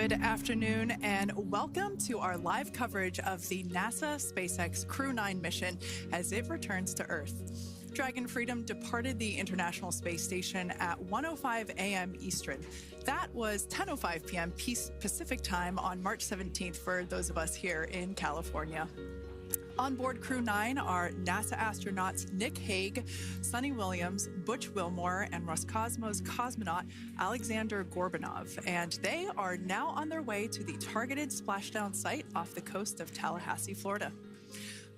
Good afternoon and welcome to our live coverage of the NASA SpaceX Crew-9 mission as it returns to Earth. Dragon Freedom departed the International Space Station at 1:05 a.m. Eastern. That was 10:05 p.m. Pacific time on March 17th for those of us here in California. On board Crew-9 are NASA astronauts Nick Hague, Suni Williams, Butch Wilmore, and Roscosmos cosmonaut Aleksandr Gorbunov, and they are now on their way to the targeted splashdown site off the coast of Tallahassee, Florida.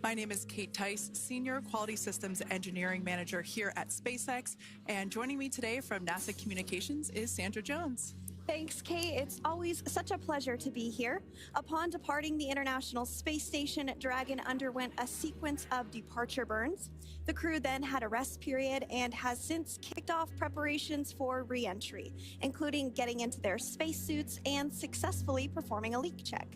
My name is Kate Tice, Senior Quality Systems Engineering Manager here at SpaceX, and joining me today from NASA Communications is Sandra Jones. Thanks, Kate. It's always such a pleasure to be here. Upon departing the International Space Station, Dragon underwent a sequence of departure burns. The crew then had a rest period and has since kicked off preparations for re-entry, including getting into their spacesuits and successfully performing a leak check.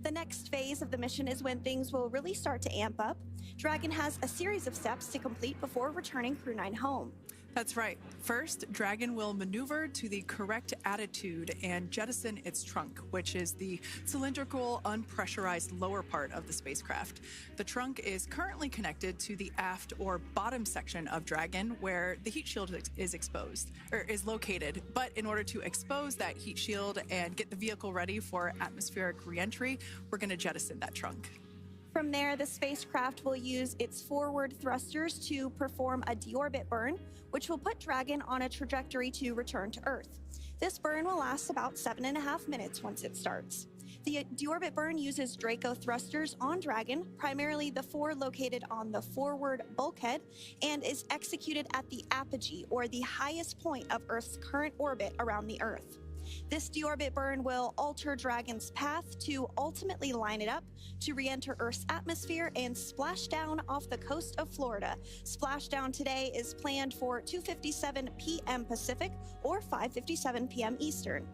The next phase of the mission is when things will really start to amp up. Dragon has a series of steps to complete before returning Crew-9 home. That's right. First, Dragon will maneuver to the correct attitude and jettison its trunk, which is the cylindrical, unpressurized lower part of the spacecraft. The trunk is currently connected to the aft or bottom section of Dragon, where the heat shield is located. But in order to expose that heat shield and get the vehicle ready for atmospheric re-entry, we're going to jettison that trunk. From there, the spacecraft will use its forward thrusters to perform a deorbit burn, which will put Dragon on a trajectory to return to Earth. This burn will last about 7.5 minutes once it starts. The deorbit burn uses Draco thrusters on Dragon, primarily the four located on the forward bulkhead, and is executed at the apogee, or the highest point of Earth's current orbit around the Earth. This deorbit burn will alter Dragon's path to ultimately line it up to re-enter Earth's atmosphere and splash down off the coast of Florida. Splashdown today is planned for 2:57 p.m. Pacific or 5:57 p.m. Eastern.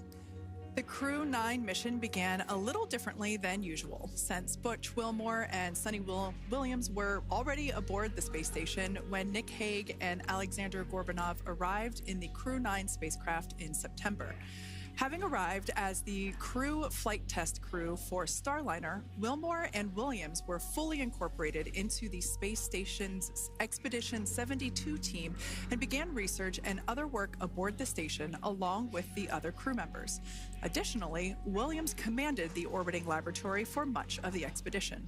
The Crew-9 mission began a little differently than usual, since Butch Wilmore and Suni Williams were already aboard the space station when Nick Hague and Aleksandr Gorbunov arrived in the Crew-9 spacecraft in September. Having arrived as the crew flight test crew for Starliner, Wilmore and Williams were fully incorporated into the space station's Expedition 72 team and began research and other work aboard the station along with the other crew members. Additionally, Williams commanded the orbiting laboratory for much of the expedition.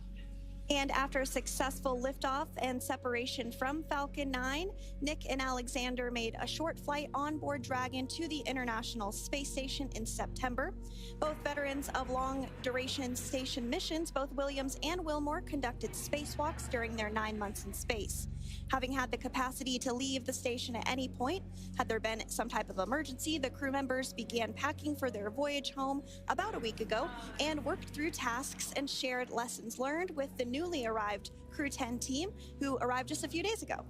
And after a successful liftoff and separation from Falcon 9, Nick and Aleksandr made a short flight on board Dragon to the International Space Station in September. Both veterans of long-duration station missions, both Williams and Wilmore conducted spacewalks during their 9 months in space. Having had the capacity to leave the station at any point, had there been some type of emergency, the crew members began packing for their voyage home about a week ago and worked through tasks and shared lessons learned with the newly arrived Crew-10 team, who arrived just a few days ago.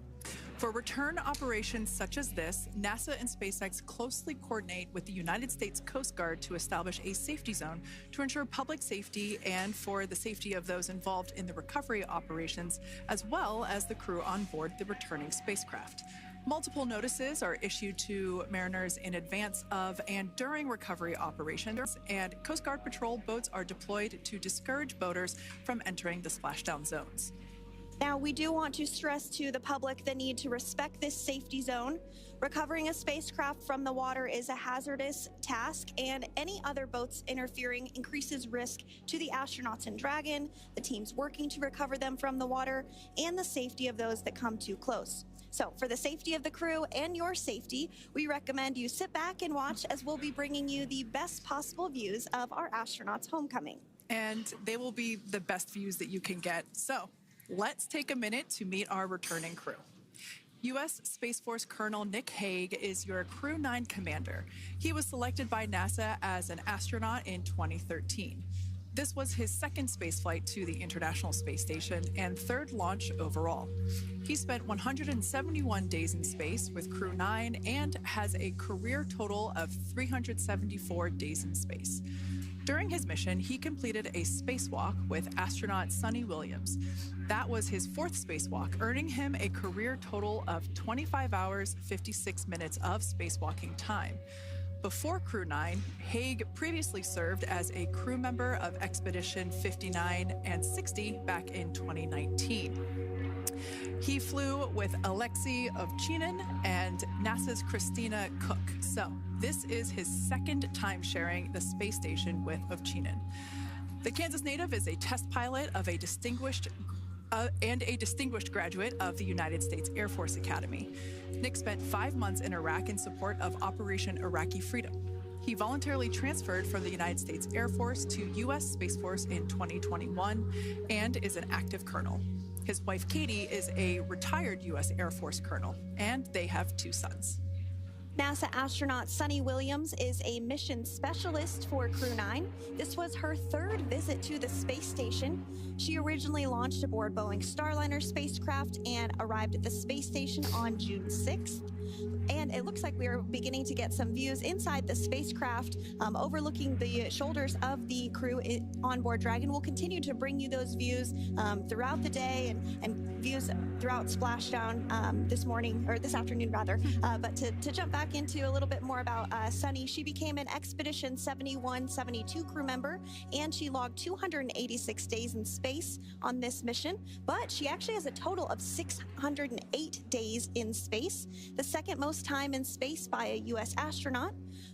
For return operations such as this, NASA and SpaceX closely coordinate with the United States Coast Guard to establish a safety zone to ensure public safety and for the safety of those involved in the recovery operations, as well as the crew on board the returning spacecraft. Multiple notices are issued to mariners in advance of and during recovery operations, and Coast Guard patrol boats are deployed to discourage boaters from entering the splashdown zones. Now, we do want to stress to the public the need to respect this safety zone. Recovering a spacecraft from the water is a hazardous task, and any other boats interfering increases risk to the astronauts in Dragon, the teams working to recover them from the water, and the safety of those that come too close. So, for the safety of the crew and your safety, we recommend you sit back and watch as we'll be bringing you the best possible views of our astronauts' homecoming. And they will be the best views that you can get. So, let's take a minute to meet our returning crew. U.S. Space Force Colonel Nick Hague is your Crew-9 commander. He was selected by NASA as an astronaut in 2013. This was his second spaceflight to the International Space Station and third launch overall. He spent 171 days in space with Crew-9 and has a career total of 374 days in space. During his mission, he completed a spacewalk with astronaut Suni Williams. That was his fourth spacewalk, earning him a career total of 25 hours, 56 minutes of spacewalking time. Before Crew-9, Hague previously served as a crew member of Expedition 59 and 60 back in 2019. He flew with Aleksandr Gorbunov and NASA's Christina Koch. So this is his second time sharing the space station with Gorbunov. The Kansas native is a test pilot of a distinguished graduate of the United States Air Force Academy. Nick spent 5 months in Iraq in support of Operation Iraqi Freedom. He voluntarily transferred from the United States Air Force to U.S. Space Force in 2021 and is an active colonel. His wife, Katie, is a retired U.S. Air Force colonel, and they have 2 sons. NASA astronaut Suni Williams is a mission specialist for Crew-9. This was her 3rd visit to the space station. She originally launched aboard Boeing Starliner spacecraft and arrived at the space station on June 6th. And it looks like we are beginning to get some views inside the spacecraft, overlooking the shoulders of the crew on board Dragon. We'll continue to bring you those views throughout the day and views throughout Splashdown this afternoon rather. But to jump back into a little bit more about Suni, she became an Expedition 71-72 crew member, and she logged 286 days in space on this mission. But she actually has a total of 608 days in space, the second most time in space by a U.S. astronaut.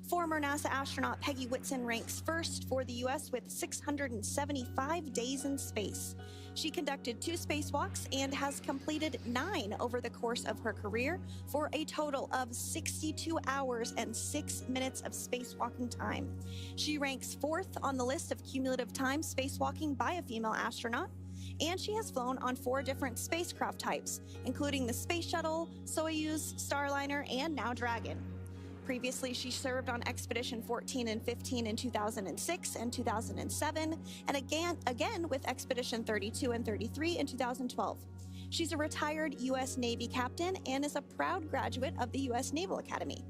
Former NASA astronaut Peggy Whitson ranks first for the U.S. with 675 days in space. She conducted 2 spacewalks and has completed 9 over the course of her career for a total of 62 hours and 6 minutes of spacewalking time. She ranks 4th on the list of cumulative time spacewalking by a female astronaut, and she has flown on 4 different spacecraft types, including the Space Shuttle, Soyuz, Starliner, and now Dragon. Previously, she served on Expedition 14 and 15 in 2006 and 2007, and again with Expedition 32 and 33 in 2012. She's a retired U.S. Navy captain and is a proud graduate of the U.S. Naval Academy.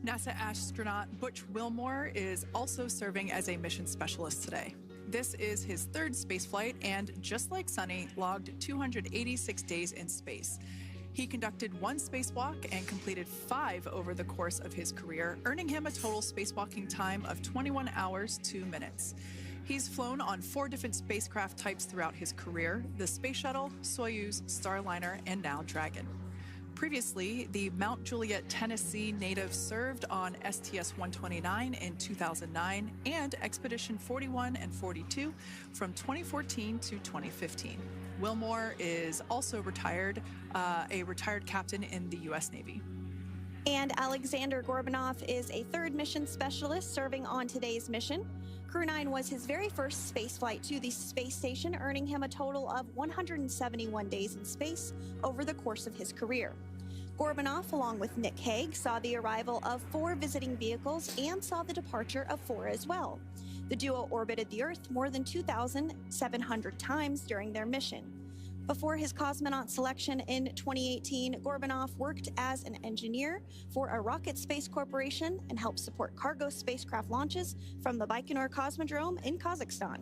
NASA astronaut Butch Wilmore is also serving as a mission specialist today. This is his 3rd spaceflight and, just like Suni, logged 286 days in space. He conducted 1 spacewalk and completed 5 over the course of his career, earning him a total spacewalking time of 21 hours, 2 minutes. He's flown on 4 different spacecraft types throughout his career: the Space Shuttle, Soyuz, Starliner, and now Dragon. Previously, the Mount Juliet, Tennessee native served on STS-129 in 2009 and Expedition 41 and 42 from 2014 to 2015. Wilmore is also a retired captain in the U.S. Navy. And Aleksandr Gorbunov is a 3rd mission specialist serving on today's mission. Crew-9 was his very first spaceflight to the space station, earning him a total of 171 days in space over the course of his career. Gorbunov, along with Nick Hague, saw the arrival of 4 visiting vehicles and saw the departure of 4 as well. The duo orbited the Earth more than 2,700 times during their mission. Before his cosmonaut selection in 2018, Gorbunov worked as an engineer for a rocket space corporation and helped support cargo spacecraft launches from the Baikonur Cosmodrome in Kazakhstan.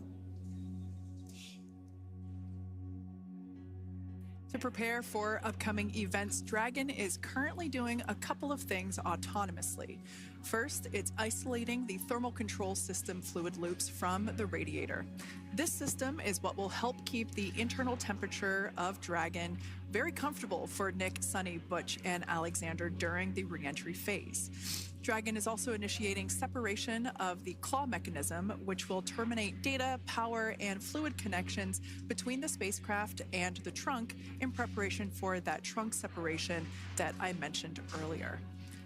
To prepare for upcoming events, Dragon is currently doing a couple of things autonomously. First, it's isolating the thermal control system fluid loops from the radiator. This system is what will help keep the internal temperature of Dragon very comfortable for Nick, Suni, Butch, and Aleksandr during the reentry phase. Dragon is also initiating separation of the claw mechanism, which will terminate data, power, and fluid connections between the spacecraft and the trunk in preparation for that trunk separation that I mentioned earlier.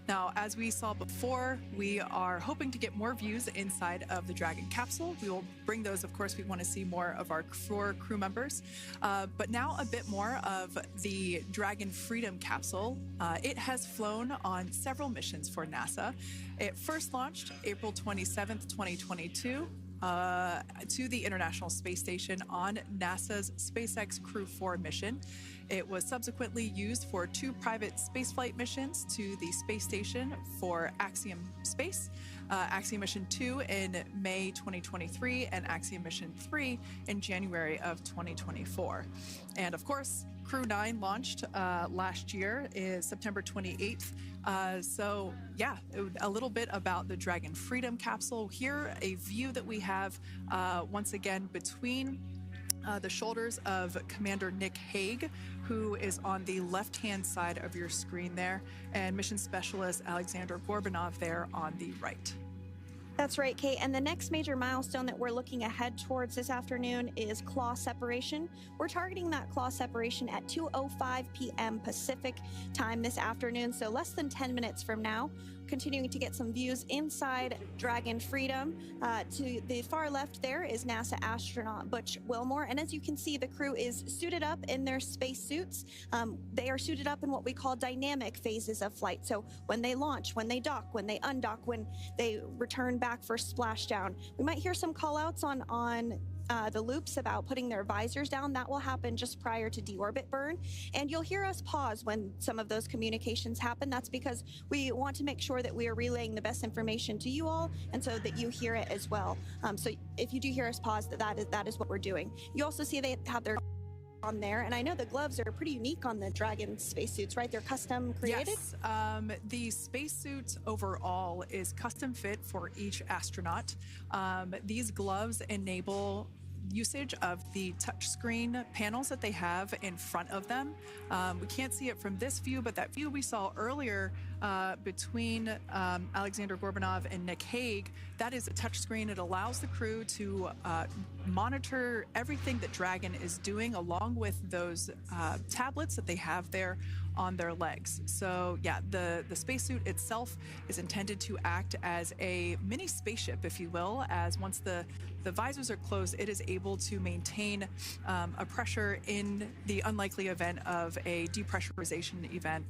Now, as we saw before, we are hoping to get more views inside of the Dragon capsule. We will bring those, of course. We want to see more of our 4 crew members. But now a bit more of the Dragon Freedom capsule. It has flown on several missions for NASA. It first launched April 27th, 2022. To the International Space Station on NASA's SpaceX Crew-4 mission. It was subsequently used for 2 private spaceflight missions to the space station for Axiom Space, Axiom Mission 2 in May 2023, and Axiom Mission 3 in January of 2024. And of course, Crew-9 launched last year, is September 28th. So yeah, a little bit about the Dragon Freedom capsule. Here, a view that we have once again between the shoulders of Commander Nick Hague, who is on the left-hand side of your screen there, and Mission Specialist Aleksandr Gorbunov there on the right. That's right, Kate. And the next major milestone that we're looking ahead towards this afternoon is claw separation. We're targeting that claw separation at 2:05 p.m. Pacific time this afternoon, so less than 10 minutes from now. Continuing to get some views inside Dragon Freedom. To the far left there is NASA astronaut Butch Wilmore, and as you can see, the crew is suited up in their space suits. They are suited up in what we call dynamic phases of flight. So when they launch, when they dock, when they undock, when they return back for splashdown. We might hear some call-outs on the loops about putting their visors down. That will happen just prior to deorbit burn. And you'll hear us pause when some of those communications happen. That's because we want to make sure that we are relaying the best information to you all, and so that you hear it as well. So if you do hear us pause, that is what we're doing. You also see they have their on there, and I know the gloves are pretty unique on the Dragon spacesuits, right? They're custom created? Yes, the spacesuit overall is custom fit for each astronaut. These gloves enable usage of the touchscreen panels that they have in front of them. We can't see it from this view, but that view we saw earlier between Aleksandr Gorbunov and Nick Hague, that is a touchscreen. It allows the crew to monitor everything that Dragon is doing, along with those tablets that they have there on their legs. So yeah, the spacesuit itself is intended to act as a mini spaceship, if you will, as once the visors are closed, it is able to maintain a pressure in the unlikely event of a depressurization event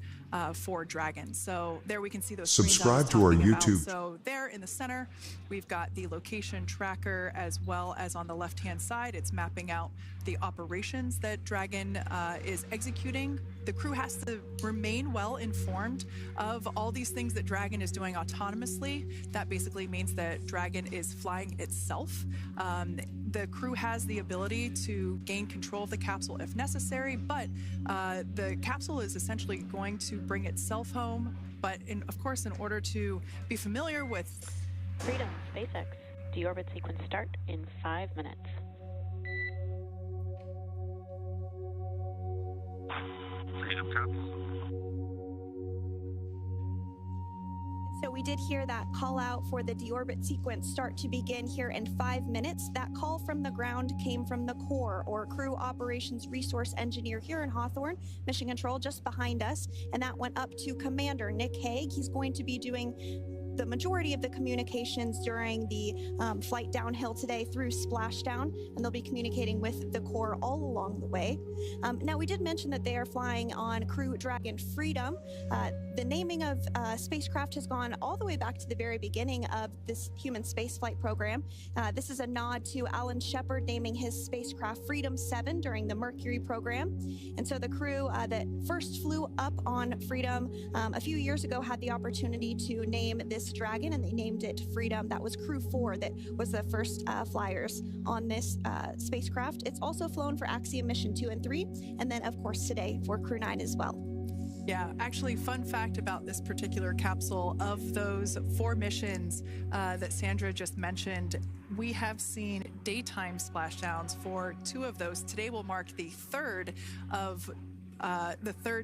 for Dragon. So there we can see those screens I was Subscribe to our talking about. YouTube. So there in the center, we've got the location tracker, as well as on the left-hand side, it's mapping out the operations that Dragon is executing. The crew has to remain well informed of all these things that Dragon is doing autonomously. That basically means that Dragon is flying itself. The crew has the ability to gain control of the capsule if necessary, but the capsule is essentially going to bring itself home. But of course, in order to be familiar with Freedom, SpaceX. Deorbit sequence start in 5 minutes. Freedom capsule. So we did hear that call out for the deorbit sequence start to begin here in 5 minutes. That call from the ground came from the core, or Crew Operations Resource Engineer here in Hawthorne, Mission Control just behind us. And that went up to Commander Nick Hague. He's going to be doing the majority of the communications during the flight downhill today through Splashdown, and they'll be communicating with the core all along the way. Now, we did mention that they are flying on Crew Dragon Freedom. The naming of spacecraft has gone all the way back to the very beginning of this human spaceflight program. This is a nod to Alan Shepard naming his spacecraft Freedom 7 during the Mercury program. And so the crew that first flew up on Freedom a few years ago had the opportunity to name this Dragon, and they named it Freedom. That was Crew 4 that was the first flyers on this spacecraft. It's also flown for Axiom Mission 2 and 3, and then of course today for Crew-9 as well. Yeah, actually, fun fact about this particular capsule, of those 4 missions that Sandra just mentioned, we have seen daytime splashdowns for 2 of those. Today will mark the third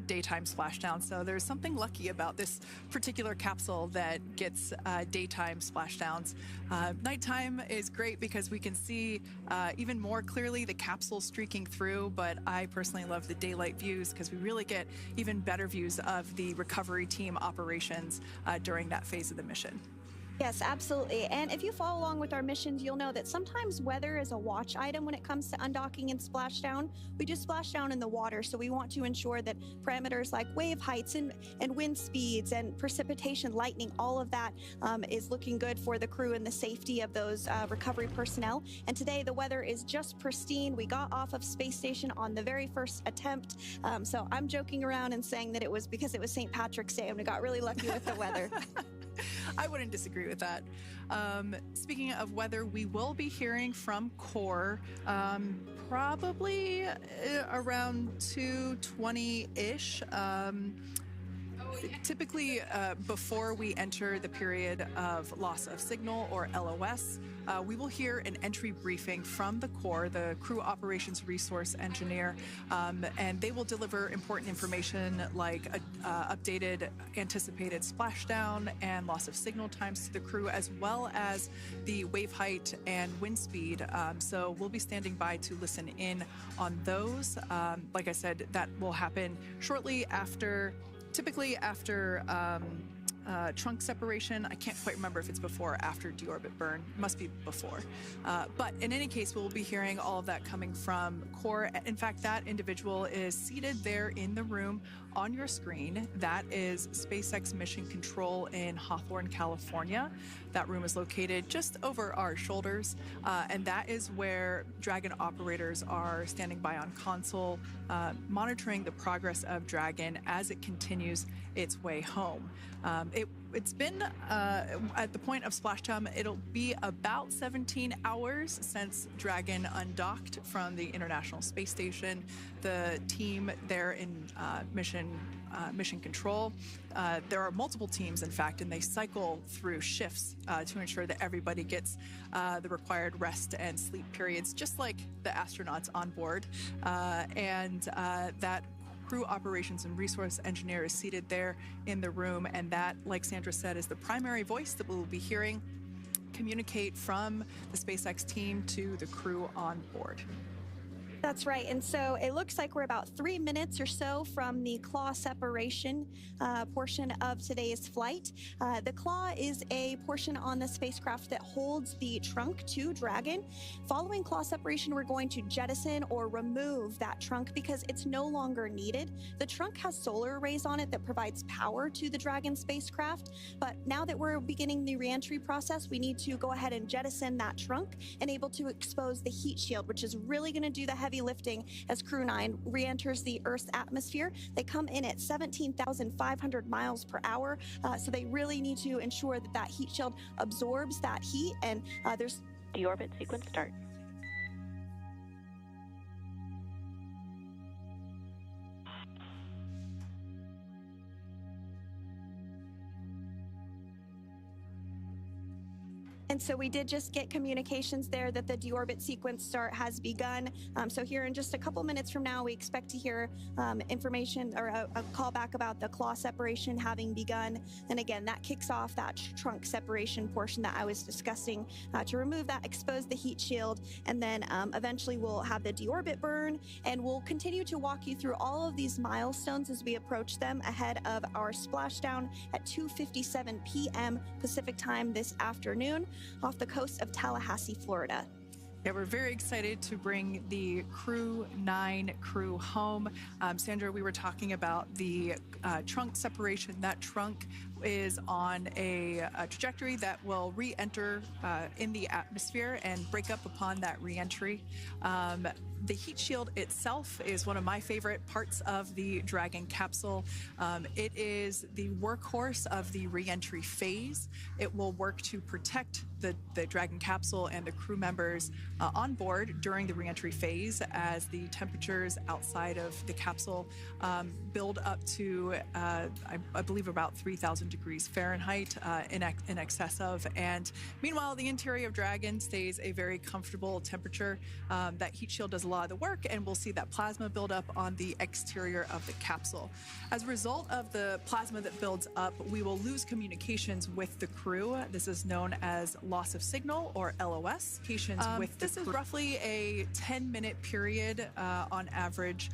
daytime splashdown. So there's something lucky about this particular capsule that gets daytime splashdowns. Nighttime is great because we can see even more clearly the capsule streaking through, but I personally love the daylight views because we really get even better views of the recovery team operations during that phase of the mission. Yes, absolutely. And if you follow along with our missions, you'll know that sometimes weather is a watch item when it comes to undocking and splashdown. We do splashdown in the water, so we want to ensure that parameters like wave heights and wind speeds and precipitation, lightning, all of that is looking good for the crew and the safety of those recovery personnel. And today the weather is just pristine. We got off of space station on the very first attempt. So I'm joking around and saying that it was because it was St. Patrick's Day and we got really lucky with the weather. I wouldn't disagree with that. Speaking of weather, we will be hearing from core probably around 2:20-ish. Typically, before we enter the period of loss of signal, or LOS, we will hear an entry briefing from the core, the Crew Operations Resource Engineer, and they will deliver important information like updated anticipated splashdown and loss of signal times to the crew, as well as the wave height and wind speed. So we'll be standing by to listen in on those. Like I said, that will happen shortly after. Typically after trunk separation. I can't quite remember if it's before or after deorbit burn. It must be before. But in any case, we'll be hearing all of that coming from core. In fact, that individual is seated there in the room on your screen. That is SpaceX Mission Control in Hawthorne, California. That room is located just over our shoulders, and that is where Dragon operators are standing by on console, monitoring the progress of Dragon as it continues its way home. It's been, at the point of splashdown, it'll be about 17 hours since Dragon undocked from the International Space Station. The team there in mission control, there are multiple teams, in fact, and they cycle through shifts to ensure that everybody gets the required rest and sleep periods, just like the astronauts on board. And that Crew Operations and Resource Engineer is seated there in the room, and that, like Sandra said, is the primary voice that we'll be hearing communicate from the SpaceX team to the crew on board. That's right. And so it looks like we're about 3 minutes or so from the claw separation portion of today's flight. The claw is a portion on the spacecraft that holds the trunk to Dragon. Following claw separation, we're going to jettison or remove that trunk because it's no longer needed. The trunk has solar arrays on it that provides power to the Dragon spacecraft. But now that we're beginning the reentry process, we need to go ahead and jettison that trunk and able to expose the heat shield, which is really going to do the heavy lifting as Crew-9 re-enters the Earth's atmosphere. They come in at 17,500 miles per hour, so they really need to ensure that that heat shield absorbs that heat, and there's... Deorbit sequence start. And so we did just get communications there that the deorbit sequence start has begun. So here in just a couple minutes from now, we expect to hear information or a call back about the claw separation having begun. And again, that kicks off that trunk separation portion that I was discussing to remove that, expose the heat shield, and then eventually we'll have the deorbit burn, and we'll continue to walk you through all of these milestones as we approach them ahead of our splashdown at 2:57 p.m. Pacific time this afternoon off the coast of Tallahassee, Florida. Yeah, we're very excited to bring the Crew-9 crew home. Sandra, we were talking about the trunk separation. That trunk is on a trajectory that will re-enter in the atmosphere and break up upon that re-entry. The heat shield itself is one of my favorite parts of the Dragon capsule. It is the workhorse of the re-entry phase. It will work to protect the Dragon capsule and the crew members on board during the re-entry phase as the temperatures outside of the capsule build up to, I believe, about 3,000 degrees Fahrenheit in excess of. And meanwhile, the interior of Dragon stays a very comfortable temperature. That heat shield does a lot of the work, and we'll see that plasma build up on the exterior of the capsule. As a result of the plasma that builds up, we will lose communications with the crew. This is known as loss of signal, or LOS. This is roughly a 10-minute period on average,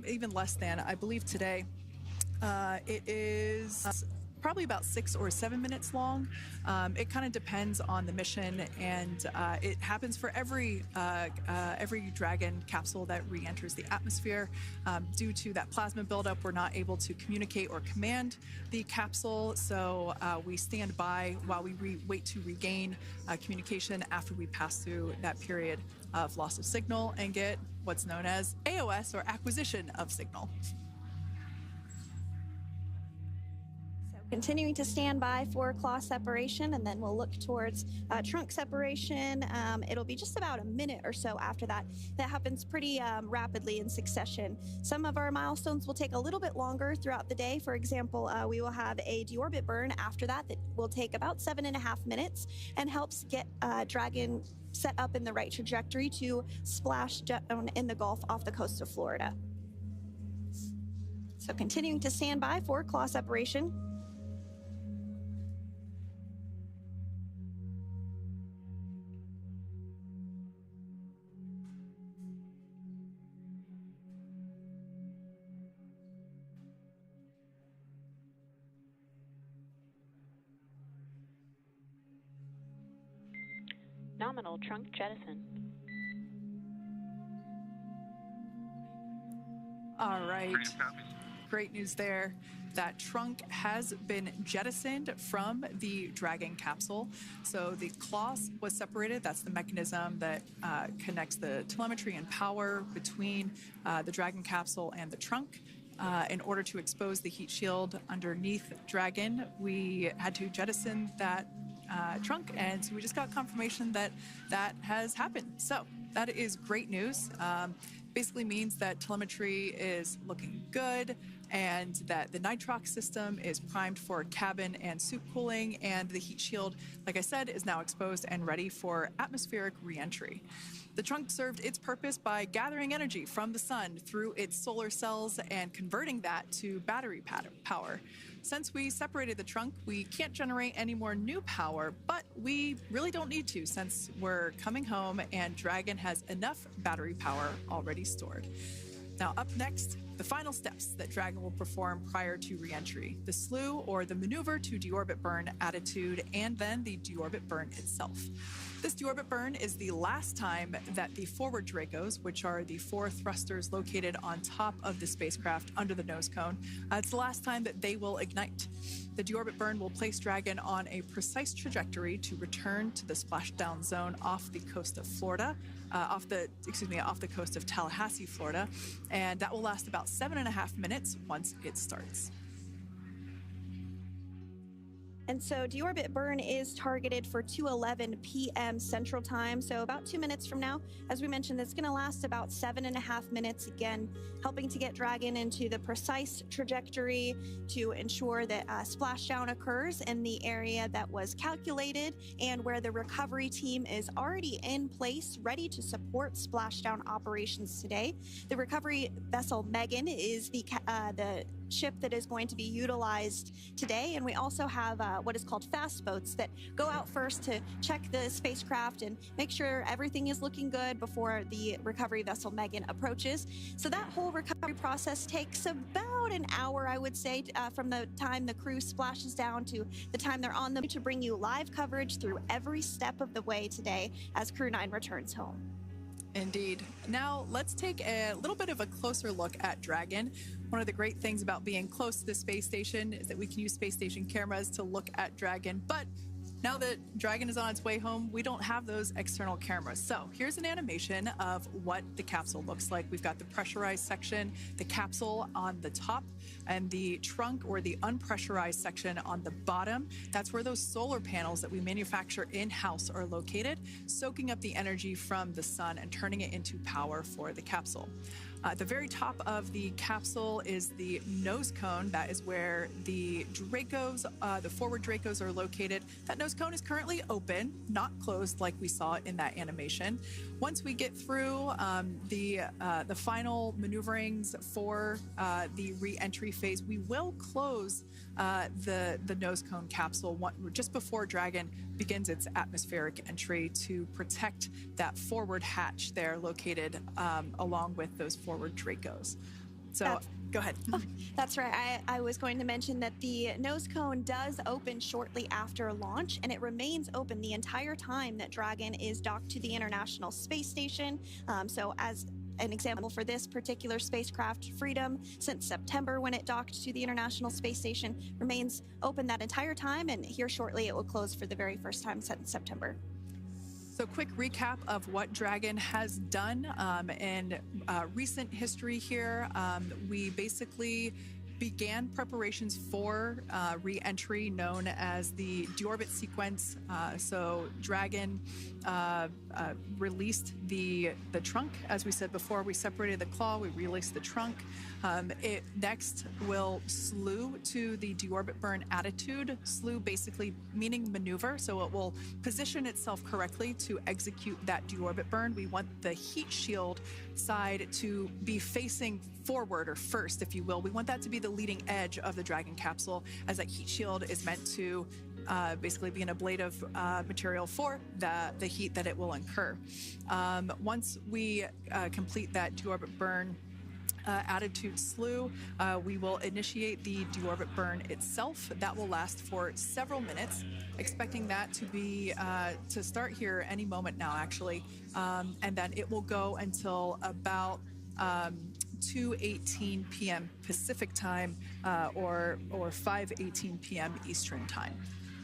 even less than. I believe today it is probably about 6 or 7 minutes long. It kind of depends on the mission, and it happens for every Dragon capsule that re-enters the atmosphere. Due to that plasma buildup, we're not able to communicate or command the capsule, so we stand by while we wait to regain communication after we pass through that period of loss of signal and get what's known as AOS, or acquisition of signal. Continuing to stand by for claw separation, and then we'll look towards trunk separation. It'll be just about a minute or so after that. That happens pretty rapidly in succession. Some of our milestones will take a little bit longer throughout the day. For example, we will have a deorbit burn after that will take about 7.5 minutes and helps get Dragon set up in the right trajectory to splash down in the Gulf off the coast of Florida. So continuing to stand by for claw separation. Nominal trunk jettison. All right. Freedom copies. Great news there. That trunk has been jettisoned from the Dragon capsule. So the claw was separated. That's the mechanism that connects the telemetry and power between the Dragon capsule and the trunk. In order to expose the heat shield underneath Dragon, we had to jettison that trunk, and so we just got confirmation that that has happened. So that is great news. Basically means that telemetry is looking good and that the nitrox system is primed for cabin and suit cooling, and the heat shield, like I said, is now exposed and ready for atmospheric reentry. The trunk served its purpose by gathering energy from the sun through its solar cells and converting that to battery power. Since we separated the trunk, we can't generate any more new power, but we really don't need to since we're coming home and Dragon has enough battery power already stored. Now up next, the final steps that Dragon will perform prior to reentry: the slew, or the maneuver to deorbit burn attitude, and then the deorbit burn itself. This deorbit burn is the last time that the forward Dracos, which are the 4 thrusters located on top of the spacecraft under the nose cone, it's the last time that they will ignite. The deorbit burn will place Dragon on a precise trajectory to return to the splashdown zone off the coast of Florida, off the coast of Tallahassee, Florida, and that will last about 7.5 minutes once it starts. And so deorbit burn is targeted for 2:11 p.m. Central Time, so about 2 minutes from now. As we mentioned, it's going to last about 7.5 minutes, again, helping to get Dragon into the precise trajectory to ensure that splashdown occurs in the area that was calculated and where the recovery team is already in place, ready to support splashdown operations today. The recovery vessel Megan is the ship that is going to be utilized today, and we also have what is called fast boats that go out first to check the spacecraft and make sure everything is looking good before the recovery vessel Megan approaches. So that whole recovery process takes about an hour, I would say, from the time the crew splashes down to the time they're on them, to bring you live coverage through every step of the way today as Crew-9 returns home. Indeed. Now let's take a little bit of a closer look at Dragon. One of the great things about being close to the space station is that we can use space station cameras to look at Dragon, but now that Dragon is on its way home, we don't have those external cameras. So here's an animation of what the capsule looks like. We've got the pressurized section, the capsule on the top, and the trunk, or the unpressurized section, on the bottom. That's where those solar panels that we manufacture in-house are located, soaking up the energy from the sun and turning it into power for the capsule. At the very top of the capsule is the nose cone. That is where the Dracos, the forward Dracos, are located. That nose cone is currently open, not closed like we saw in that animation. Once we get through the final maneuverings for the re-entry phase, we will close the nose cone capsule just before Dragon begins its atmospheric entry to protect that forward hatch there located along with those forward Dracos. So go ahead. Oh, that's right. I was going to mention that the nose cone does open shortly after launch, and it remains open the entire time that Dragon is docked to the International Space Station. So as an example for this particular spacecraft, Freedom, since September when it docked to the International Space Station, remains open that entire time, and here shortly it will close for the very first time since September. So quick recap of what Dragon has done in recent history here. We basically began preparations for re-entry known as the deorbit sequence. So Dragon released the trunk. As we said before, we separated the claw, we released the trunk. It next will slew to the deorbit burn attitude. Slew basically meaning maneuver, so it will position itself correctly to execute that deorbit burn. We want the heat shield side to be facing forward, or first, if you will. We want that to be the leading edge of the Dragon capsule, as that heat shield is meant to basically be an ablative material for the heat that it will incur. Once we complete that deorbit burn attitude slew, we will initiate the deorbit burn itself. That will last for several minutes, expecting that to be to start here any moment now, actually, and then it will go until about 2:18 p.m. Pacific time, or 5:18 p.m. Eastern time.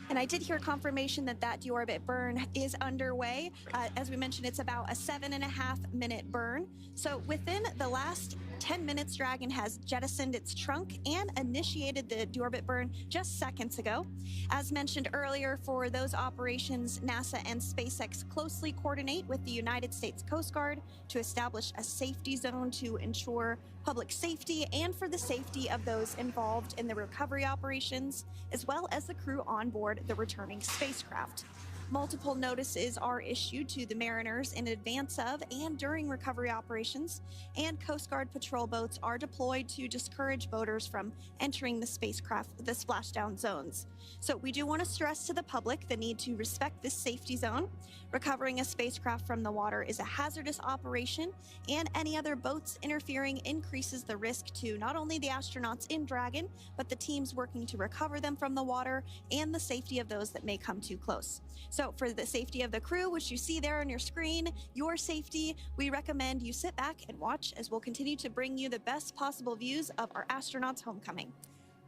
And I did hear confirmation that deorbit burn is underway. As we mentioned, it's about a 7.5-minute burn. So within the last 10 minutes, Dragon has jettisoned its trunk and initiated the deorbit burn just seconds ago. As mentioned earlier, for those operations, NASA and SpaceX closely coordinate with the United States Coast Guard to establish a safety zone to ensure public safety and for the safety of those involved in the recovery operations, as well as the crew on board the returning spacecraft. Multiple notices are issued to the mariners in advance of and during recovery operations, and Coast Guard patrol boats are deployed to discourage boaters from entering the splashdown zones. So we do want to stress to the public the need to respect this safety zone. Recovering a spacecraft from the water is a hazardous operation, and any other boats interfering increases the risk to not only the astronauts in Dragon, but the teams working to recover them from the water and the safety of those that may come too close. So for the safety of the crew, which you see there on your screen, your safety, we recommend you sit back and watch as we'll continue to bring you the best possible views of our astronauts' homecoming.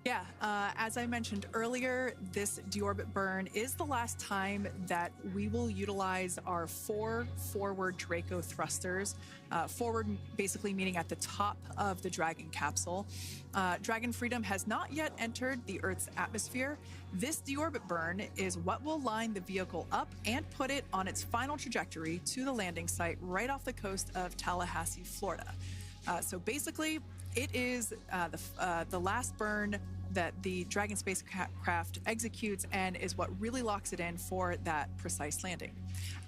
Yeah, as I mentioned earlier, this deorbit burn is the last time that we will utilize our 4 forward Draco thrusters. Forward basically meaning at the top of the Dragon capsule. Dragon Freedom has not yet entered the Earth's atmosphere. This deorbit burn is what will line the vehicle up and put it on its final trajectory to the landing site right off the coast of Tallahassee, Florida. So basically, it is the last burn that the Dragon spacecraft executes and is what really locks it in for that precise landing.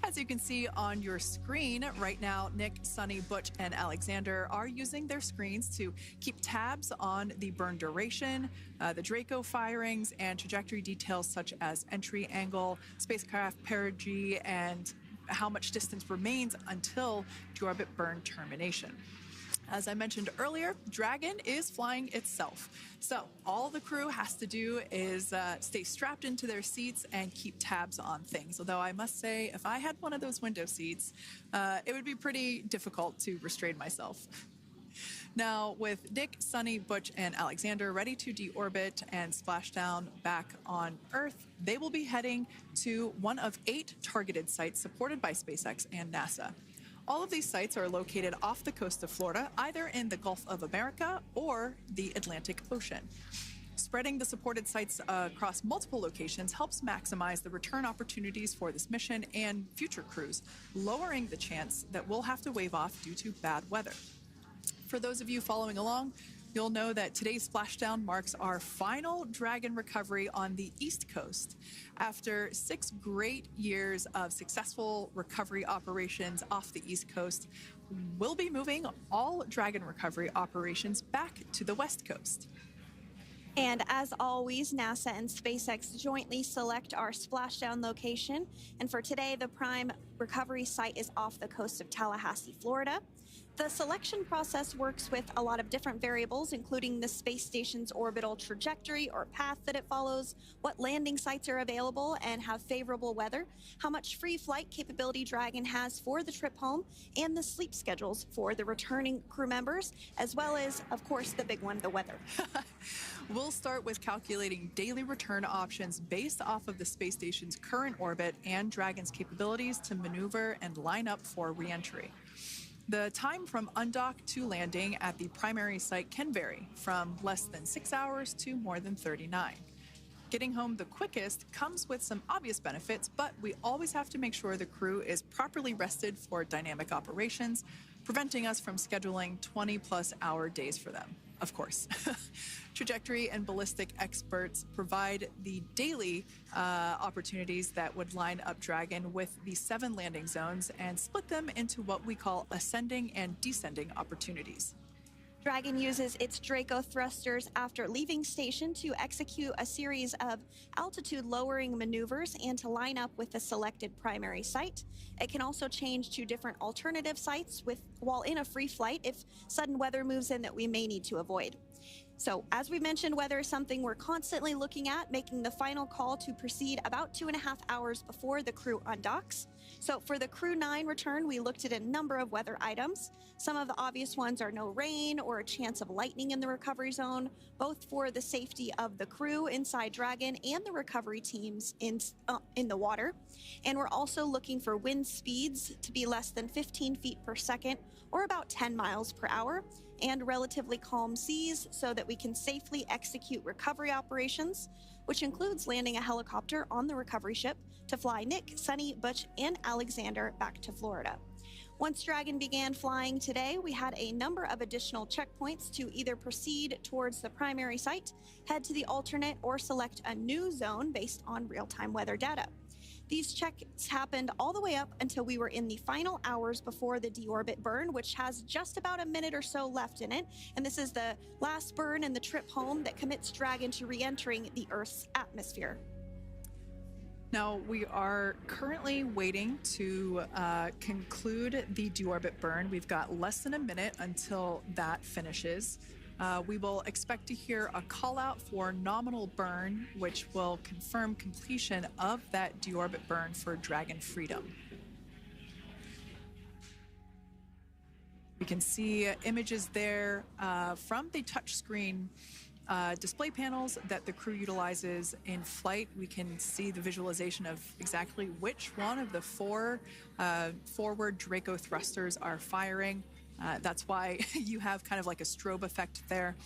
As you can see on your screen right now, Nick, Suni, Butch, and Aleksandr are using their screens to keep tabs on the burn duration, the Draco firings, and trajectory details such as entry angle, spacecraft perigee, and how much distance remains until deorbit burn termination. As I mentioned earlier, Dragon is flying itself. So all the crew has to do is stay strapped into their seats and keep tabs on things. Although I must say, if I had one of those window seats, it would be pretty difficult to restrain myself. Now, with Nick, Suni, Butch, and Aleksandr ready to deorbit and splash down back on Earth, they will be heading to one of 8 targeted sites supported by SpaceX and NASA. All of these sites are located off the coast of Florida, either in the Gulf of America or the Atlantic Ocean. Spreading the supported sites across multiple locations helps maximize the return opportunities for this mission and future crews, lowering the chance that we'll have to wave off due to bad weather. For those of you following along, you'll know that today's splashdown marks our final Dragon recovery on the East Coast. After 6 great years of successful recovery operations off the East Coast, we'll be moving all Dragon recovery operations back to the West Coast. And as always, NASA and SpaceX jointly select our splashdown location. And for today, the prime recovery site is off the coast of Tallahassee, Florida. The selection process works with a lot of different variables, including the space station's orbital trajectory or path that it follows, what landing sites are available and have favorable weather, how much free flight capability Dragon has for the trip home, and the sleep schedules for the returning crew members, as well as, of course, the big one, the weather. We'll start with calculating daily return options based off of the space station's current orbit and Dragon's capabilities to maneuver and line up for reentry. The time from undock to landing at the primary site can vary from less than 6 hours to more than 39. Getting home the quickest comes with some obvious benefits, but we always have to make sure the crew is properly rested for dynamic operations, preventing us from scheduling 20-plus hour days for them, of course. Trajectory and ballistic experts provide the daily opportunities that would line up Dragon with the 7 landing zones and split them into what we call ascending and descending opportunities. Dragon uses its Draco thrusters after leaving station to execute a series of altitude-lowering maneuvers and to line up with the selected primary site. It can also change to different alternative sites while in a free flight if sudden weather moves in that we may need to avoid. So, as we mentioned, weather is something we're constantly looking at, making the final call to proceed about 2.5 hours before the crew undocks. So for the Crew-9 return, we looked at a number of weather items. Some of the obvious ones are no rain or a chance of lightning in the recovery zone, both for the safety of the crew inside Dragon and the recovery teams in the water. And we're also looking for wind speeds to be less than 15 feet per second or about 10 miles per hour, and relatively calm seas so that we can safely execute recovery operations, which includes landing a helicopter on the recovery ship to fly Nick, Suni, Butch, and Aleksandr back to Florida. Once Dragon began flying today, we had a number of additional checkpoints to either proceed towards the primary site, head to the alternate, or select a new zone based on real-time weather data. These checks happened all the way up until we were in the final hours before the deorbit burn, which has just about a minute or so left in it. And this is the last burn in the trip home that commits Dragon to re-entering the Earth's atmosphere. Now, we are currently waiting to conclude the deorbit burn. We've got less than a minute until that finishes. We will expect to hear a call out for nominal burn, which will confirm completion of that deorbit burn for Dragon Freedom. We can see images there from the touchscreen display panels that the crew utilizes in flight. We can see the visualization of exactly which one of the 4 forward Draco thrusters are firing. That's why you have kind of like a strobe effect there.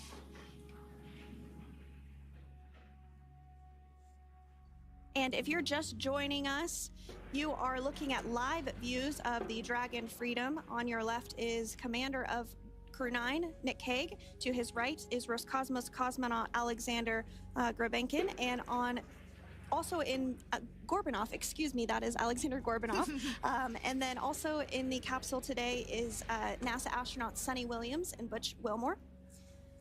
And if you're just joining us, you are looking at live views of the Dragon Freedom. On your left is Commander of Crew-9, Nick Hague. To his right is Roscosmos cosmonaut Aleksandr Gorbunov, and also in Gorbunov, that is Aleksandr Gorbunov. And then also in the capsule today is NASA astronauts Suni Williams and Butch Wilmore.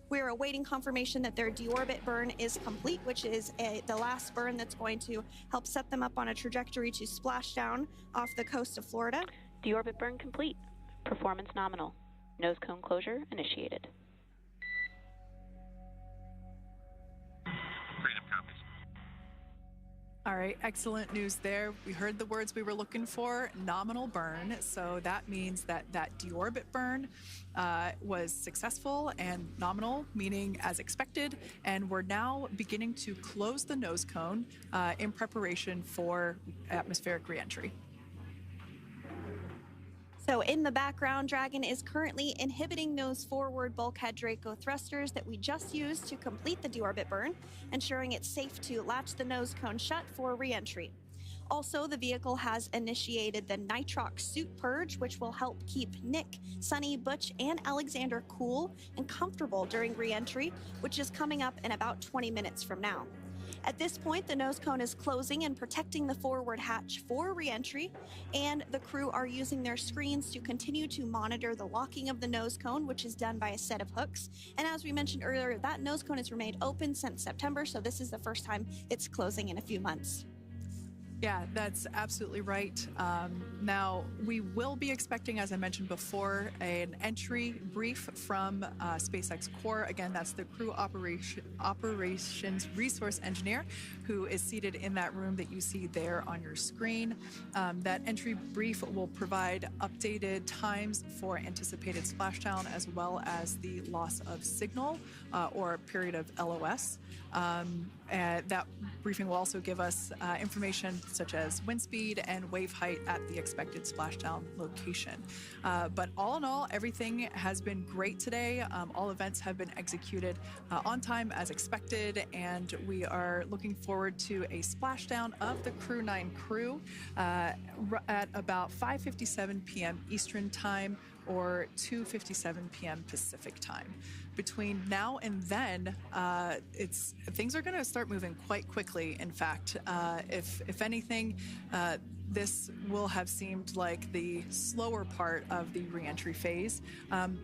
We're awaiting confirmation that their deorbit burn is complete, which is the last burn that's going to help set them up on a trajectory to Splashdown off the coast of Florida. Deorbit burn complete. Performance nominal. Nose cone closure initiated. Freedom copies. All right, excellent news there. We heard the words we were looking for, nominal burn. So that means that that deorbit burn was successful and nominal, meaning as expected. And we're now beginning to close the nose cone in preparation for atmospheric reentry. So in the background, Dragon is currently inhibiting those forward bulkhead Draco thrusters that we just used to complete the deorbit burn, ensuring it's safe to latch the nose cone shut for re-entry. Also, the vehicle has initiated the nitrox suit purge, which will help keep Nick, Suni, Butch, and Aleksandr cool and comfortable during re-entry, which is coming up in about 20 minutes from now. At this point, the nose cone is closing and protecting the forward hatch for re-entry, and the crew are using their screens to continue to monitor the locking of the nose cone, which is done by a set of hooks. And as we mentioned earlier, that nose cone has remained open since September, so this is the first time it's closing in a few months. Yeah, that's absolutely right. Now, we will be expecting, as I mentioned before, an entry brief from SpaceX Core. Again, that's the crew operations resource engineer who is seated in that room that you see there on your screen. That entry brief will provide updated times for anticipated splashdown as well as the loss of signal or period of LOS. That briefing will also give us information such as wind speed and wave height at the expected splashdown location. But all in all, everything has been great today. All events have been executed on time as expected, and we are looking forward to a splashdown of the Crew-9 crew at about 5:57 p.m. Eastern Time or 2:57 p.m. Pacific Time. Between now and then, things are going to start moving quite quickly. In fact, if anything, this will have seemed like the slower part of the reentry phase.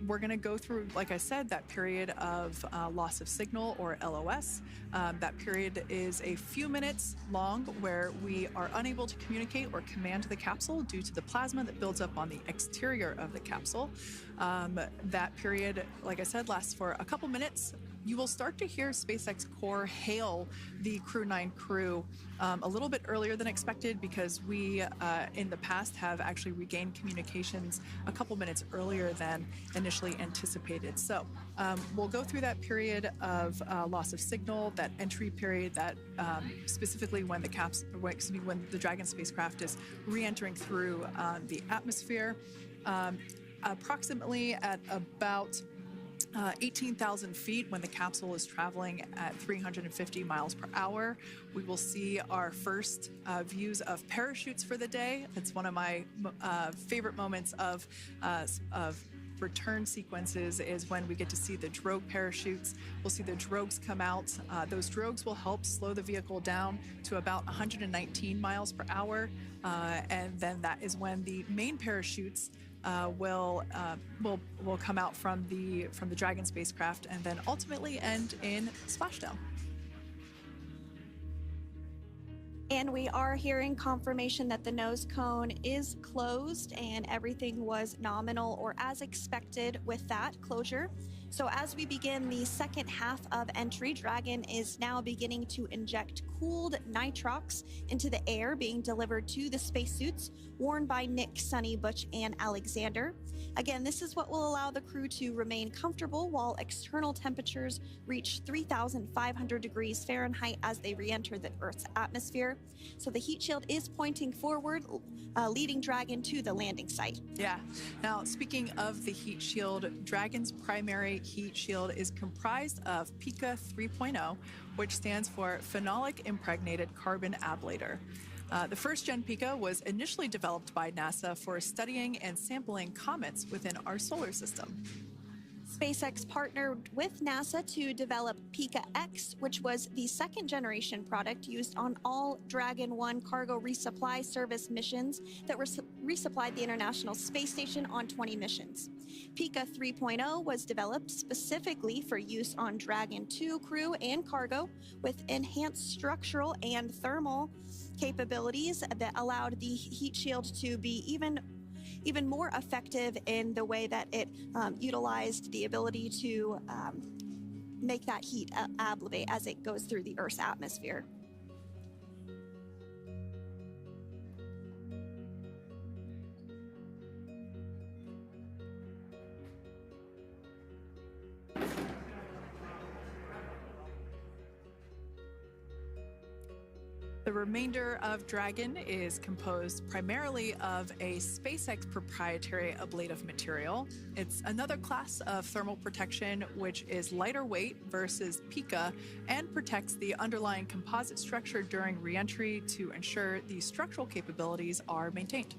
We're going to go through, like I said, that period of loss of signal, or LOS. That period is a few minutes long where we are unable to communicate or command the capsule due to the plasma that builds up on the exterior of the capsule. That period, like I said, lasts for a couple minutes. You will start to hear SpaceX core hail the Crew-9 crew a little bit earlier than expected, because we, in the past, have actually regained communications a couple minutes earlier than initially anticipated. So we'll go through that period of loss of signal, that entry period, that specifically when the Dragon spacecraft is re-entering through the atmosphere, approximately at about 18,000 feet when the capsule is traveling at 350 miles per hour. We will see our first views of parachutes for the day. It's one of my favorite moments of return sequences is when we get to see the Drogue parachutes. We'll see the Drogues come out. Those Drogues will help slow the vehicle down to about 119 miles per hour. And then that is when the main parachutes will come out from the Dragon spacecraft and then ultimately end in splashdown. And we are hearing confirmation that the nose cone is closed and everything was nominal or as expected with that closure. So as we begin the second half of entry, Dragon is now beginning to inject cooled nitrox into the air being delivered to the spacesuits worn by Nick, Suni, Butch, and Aleksandr. Again, this is what will allow the crew to remain comfortable while external temperatures reach 3,500 degrees Fahrenheit as they re-enter the Earth's atmosphere. So the heat shield is pointing forward, leading Dragon to the landing site. Yeah. Now, speaking of the heat shield, Dragon's primary heat shield is comprised of PICA 3.0, which stands for Phenolic Impregnated Carbon Ablator. The first-gen PICA was initially developed by NASA for studying and sampling comets within our solar system. SpaceX partnered with NASA to develop PICA-X, which was the second-generation product used on all Dragon 1 cargo resupply service missions that resupplied the International Space Station on 20 missions. PICA 3.0 was developed specifically for use on Dragon 2 crew and cargo with enhanced structural and thermal capabilities that allowed the heat shield to be even more effective in the way that it utilized the ability to make that heat ablevate as it goes through the Earth's atmosphere. The remainder of Dragon is composed primarily of a SpaceX proprietary ablative material. It's another class of thermal protection which is lighter weight versus PICA and protects the underlying composite structure during reentry to ensure the structural capabilities are maintained.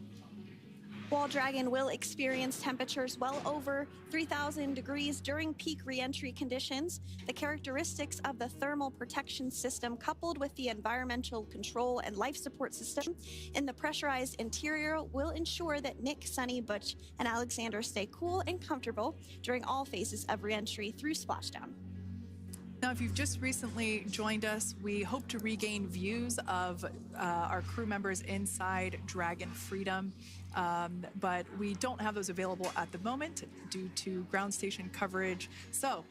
While Dragon will experience temperatures well over 3,000 degrees during peak reentry conditions, the characteristics of the thermal protection system coupled with the environmental control and life support system in the pressurized interior will ensure that Nick, Suni, Butch, and Aleksandr stay cool and comfortable during all phases of reentry through splashdown. Now, if you've just recently joined us, we hope to regain views of our crew members inside Dragon Freedom. But we don't have those available at the moment due to ground station coverage. So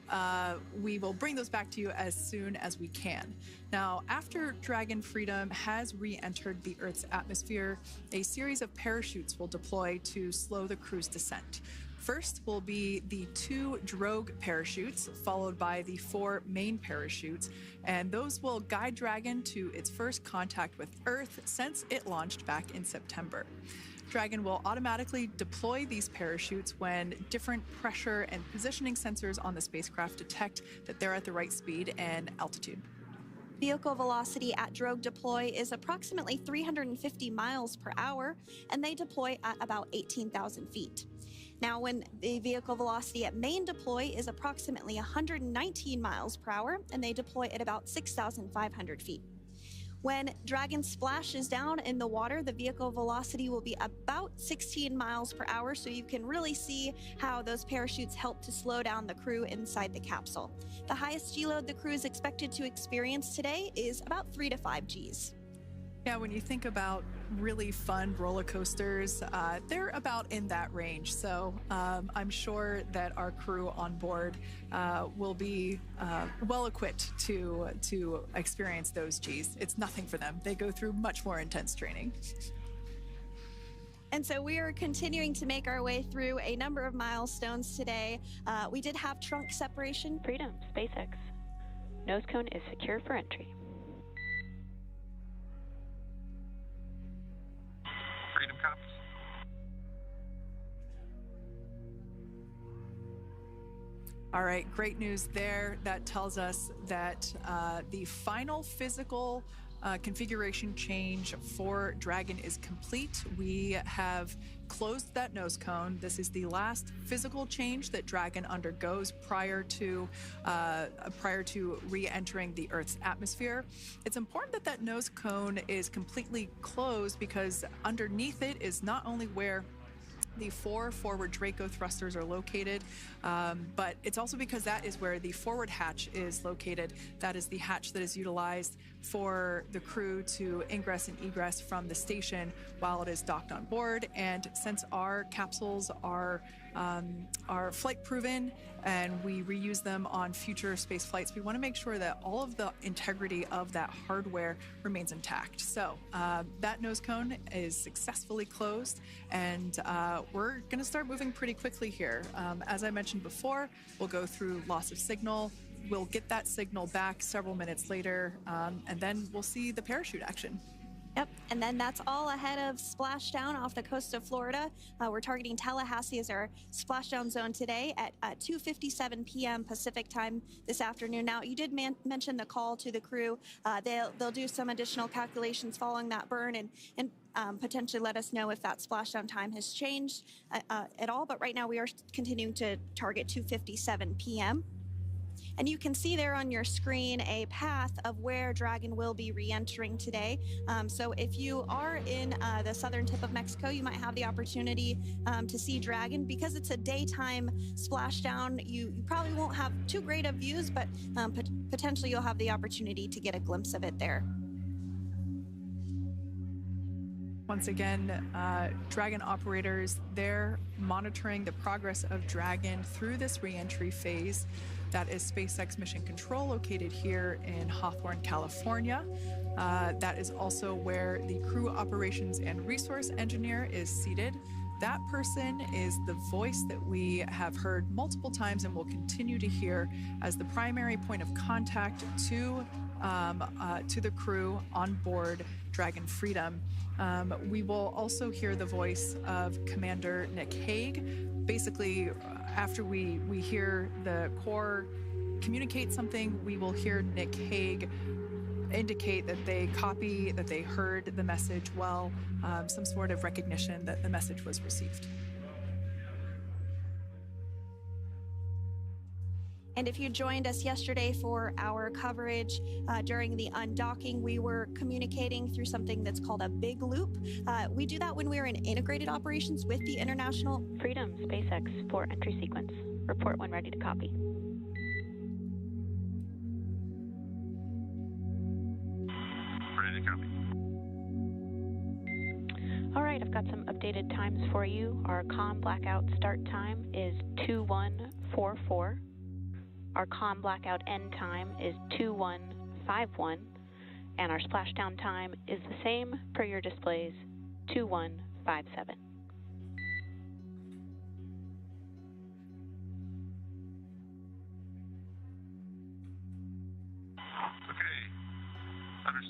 we will bring those back to you as soon as we can. Now, after Dragon Freedom has re-entered the Earth's atmosphere, a series of parachutes will deploy to slow the crew's descent. First will be the 2 Drogue parachutes, followed by the 4 main parachutes, and those will guide Dragon to its first contact with Earth since it launched back in September. Dragon will automatically deploy these parachutes when different pressure and positioning sensors on the spacecraft detect that they're at the right speed and altitude. Vehicle velocity at Drogue deploy is approximately 350 miles per hour, and they deploy at about 18,000 feet. Now, when the vehicle velocity at main deploy is approximately 119 miles per hour, and they deploy at about 6,500 feet. When Dragon splashes down in the water, the vehicle velocity will be about 16 miles per hour, so you can really see how those parachutes help to slow down the crew inside the capsule. The highest G-load the crew is expected to experience today is about 3 to 5 Gs. Yeah, when you think about really fun roller coasters, they're about in that range. So I'm sure that our crew on board will be well equipped to experience those Gs. It's nothing for them. They go through much more intense training. And so we are continuing to make our way through a number of milestones today. We did have trunk separation. Freedom, SpaceX. Nose cone is secure for entry. Freedom comes. All right, great news there. That tells us that the final physical configuration change for Dragon is complete. We have closed that nose cone. This is the last physical change that Dragon undergoes prior to re-entering the Earth's atmosphere. It's important that that nose cone is completely closed because underneath it is not only where the 4 forward Draco thrusters are located, but it's also because that is where the forward hatch is located. That is the hatch that is utilized for the crew to ingress and egress from the station while it is docked on board. And since our capsules are flight proven and we reuse them on future space flights, we want to make sure that all of the integrity of that hardware remains intact. So that nose cone is successfully closed, and we're going to start moving pretty quickly here. As I mentioned before, we'll go through loss of signal. We'll get that signal back several minutes later, and then we'll see the parachute action. Yep, and then that's all ahead of Splashdown off the coast of Florida. We're targeting Tallahassee as our splashdown zone today at 2:57 p.m. Pacific time this afternoon. Now, you did mention the call to the crew. They'll do some additional calculations following that burn and potentially let us know if that splashdown time has changed at all. But right now, we are continuing to target 2:57 p.m. And you can see there on your screen a path of where Dragon will be re-entering today. So if you are in the southern tip of Mexico, you might have the opportunity to see Dragon. Because it's a daytime splashdown, you probably won't have too great of views, but potentially you'll have the opportunity to get a glimpse of it there. Once again, Dragon operators, they're monitoring the progress of Dragon through this re-entry phase. That is SpaceX Mission Control, located here in Hawthorne, California. That is also where the crew operations and resource engineer is seated. That person is the voice that we have heard multiple times and will continue to hear as the primary point of contact to the crew on board Dragon Freedom. We will also hear the voice of Commander Nick Hague. Basically, after we hear the Corps communicate something, we will hear Nick Hague indicate that they copy, that they heard the message well, some sort of recognition that the message was received. And if you joined us yesterday for our coverage during the undocking, we were communicating through something that's called a big loop. We do that when we're in integrated operations with the International Freedom, SpaceX for entry sequence. Report when ready to copy. Ready to copy. All right, I've got some updated times for you. Our comm blackout start time is 2144. Our comm blackout end time is 2151, and our splashdown time is the same per your displays, 2157.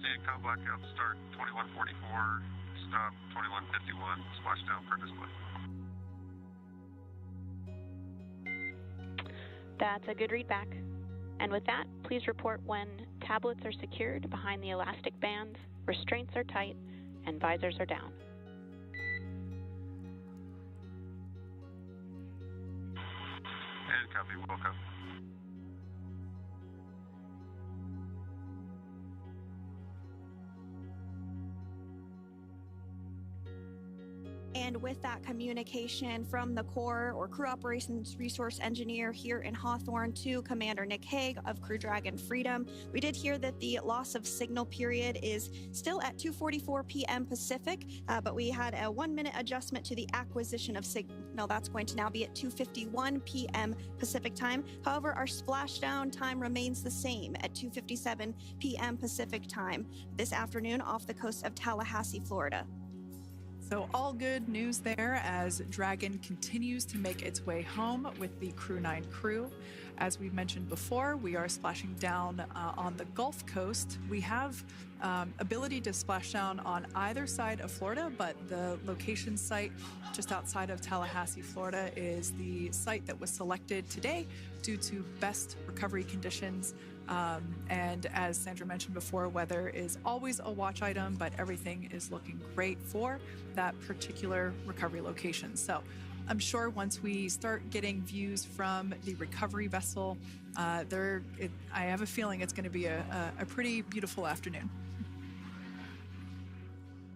Understand, com blackout, start 2144, stop 2151, splashdown per display. That's a good readback. And with that, please report when tablets are secured behind the elastic bands, restraints are tight, and visors are down. And copy, welcome. And with that communication from the Corps or Crew Operations Resource Engineer here in Hawthorne to Commander Nick Hague of Crew Dragon Freedom, we did hear that the loss of signal period is still at 2:44 p.m. Pacific, but we had a 1-minute adjustment to the acquisition of signal. That's going to now be at 2:51 p.m. Pacific time. However, our splashdown time remains the same at 2:57 p.m. Pacific time this afternoon off the coast of Tallahassee, Florida. So all good news there as Dragon continues to make its way home with the Crew-9 crew. As we've mentioned before, we are splashing down on the Gulf Coast. We have ability to splash down on either side of Florida, but the location site just outside of Tallahassee, Florida is the site that was selected today due to best recovery conditions. And as Sandra mentioned before, weather is always a watch item, but everything is looking great for that particular recovery location. So I'm sure once we start getting views from the recovery vessel, I have a feeling it's going to be a pretty beautiful afternoon.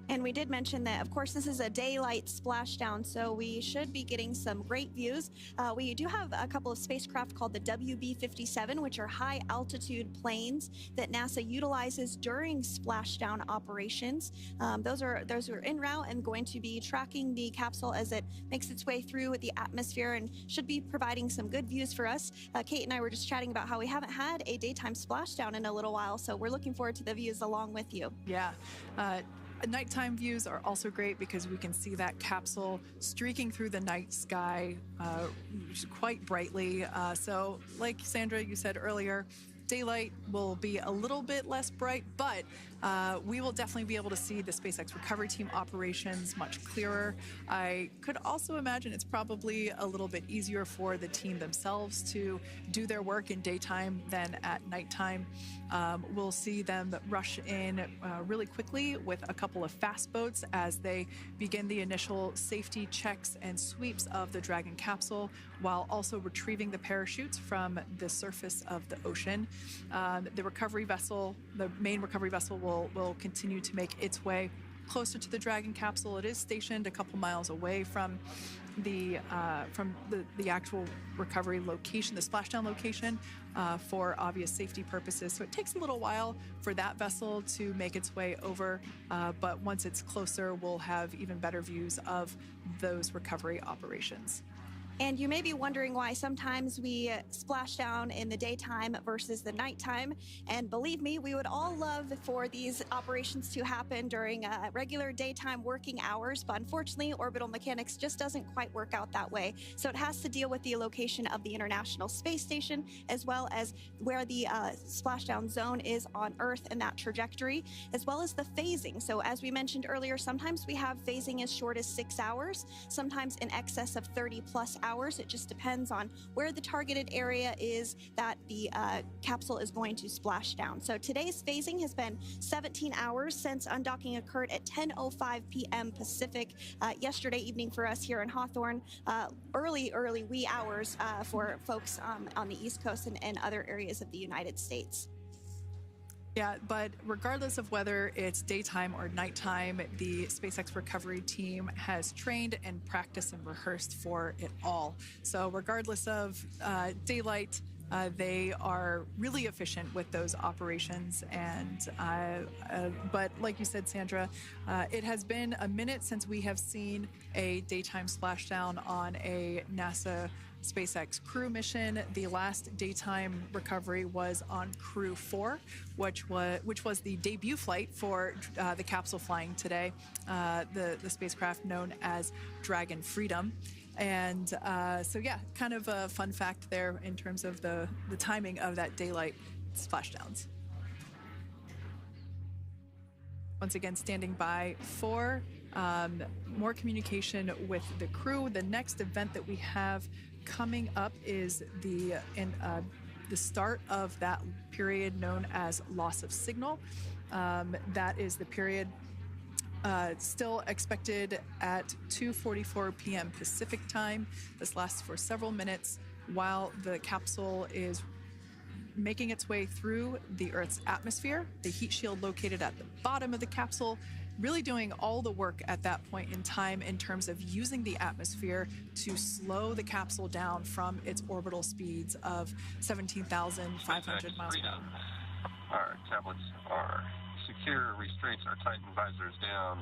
And we did mention that, of course, this is a daylight splashdown, so we should be getting some great views. We do have a couple of spacecraft called the WB-57, which are high-altitude planes that NASA utilizes during splashdown operations. Those are en route and going to be tracking the capsule as it makes its way through the atmosphere and should be providing some good views for us. Kate and I were just chatting about how we haven't had a daytime splashdown in a little while, so we're looking forward to the views along with you. Yeah. Nighttime views are also great because we can see that capsule streaking through the night sky quite brightly. So like Sandra, you said earlier, daylight will be a little bit less bright, but we will definitely be able to see the SpaceX recovery team operations much clearer. I could also imagine it's probably a little bit easier for the team themselves to do their work in daytime than at nighttime. We'll see them rush in really quickly with a couple of fast boats as they begin the initial safety checks and sweeps of the Dragon capsule, while also retrieving the parachutes from the surface of the ocean. The recovery vessel, the main recovery vessel, will continue to make its way closer to the Dragon capsule. It is stationed a couple miles away from the actual recovery location, the splashdown location, for obvious safety purposes. So it takes a little while for that vessel to make its way over, but once it's closer, we'll have even better views of those recovery operations. And you may be wondering why sometimes we splash down in the daytime versus the nighttime. And believe me, we would all love for these operations to happen during regular daytime working hours. But unfortunately, orbital mechanics just doesn't quite work out that way. So it has to deal with the location of the International Space Station, as well as where the splashdown zone is on Earth and that trajectory, as well as the phasing. So as we mentioned earlier, sometimes we have phasing as short as 6 hours, sometimes in excess of 30 plus hours. It just depends on where the targeted area is that the capsule is going to splash down. So today's phasing has been 17 hours since undocking occurred at 10:05 p.m. Pacific yesterday evening for us here in Hawthorne. Early wee hours for folks on the East Coast and other areas of the United States. Yeah, but regardless of whether it's daytime or nighttime, the SpaceX recovery team has trained and practiced and rehearsed for it all. So regardless of daylight, they are really efficient with those operations. And but like you said, Sandra, it has been a minute since we have seen a daytime splashdown on a NASA SpaceX crew mission. The last daytime recovery was on Crew-4, which was the debut flight for the capsule flying today, the spacecraft known as Dragon Freedom. And so yeah, kind of a fun fact there in terms of the timing of that daylight splashdowns. once again standing by for more communication with the crew. The next event that we have coming up is the start of that period known as loss of signal. That is the period still expected at 2:44 p.m. Pacific time. This lasts for several minutes while the capsule is making its way through the Earth's atmosphere. The heat shield located at the bottom of the capsule really doing all the work at that point in time in terms of using the atmosphere to slow the capsule down from its orbital speeds of 17,500 miles per hour. Our tablets are secure, restraints are tight, and visors down.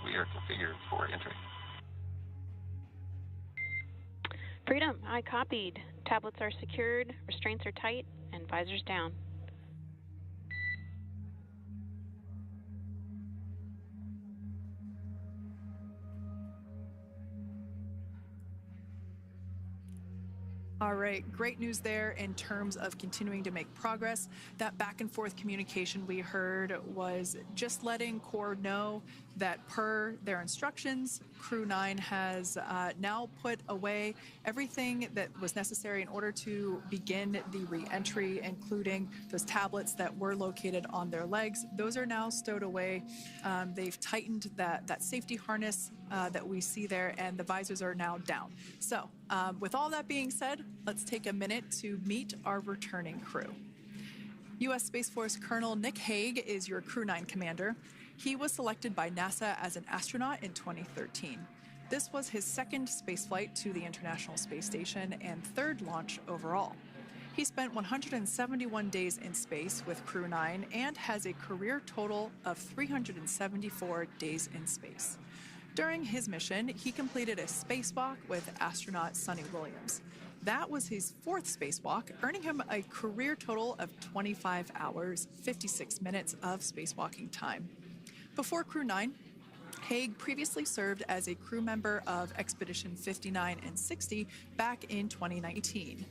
We are configured for entry. Freedom, I copied. Tablets are secured, restraints are tight, and visors down. All right, great news there in terms of continuing to make progress. That back and forth communication we heard was just letting Core know that per their instructions, Crew-9 has now put away everything that was necessary in order to begin the re-entry, including those tablets that were located on their legs. Those are now stowed away. They've tightened that safety harness that we see there, and the visors are now down. So with all that being said, let's take a minute to meet our returning crew. U.S. Space Force Colonel Nick Hague is your Crew-9 commander. He was selected by NASA as an astronaut in 2013. This was his second spaceflight to the International Space Station and third launch overall. He spent 171 days in space with Crew-9 and has a career total of 374 days in space. During his mission, he completed a spacewalk with astronaut Suni Williams. That was his fourth spacewalk, earning him a career total of 25 hours, 56 minutes of spacewalking time. Before Crew-9, Hague previously served as a crew member of Expedition 59 and 60 back in 2019.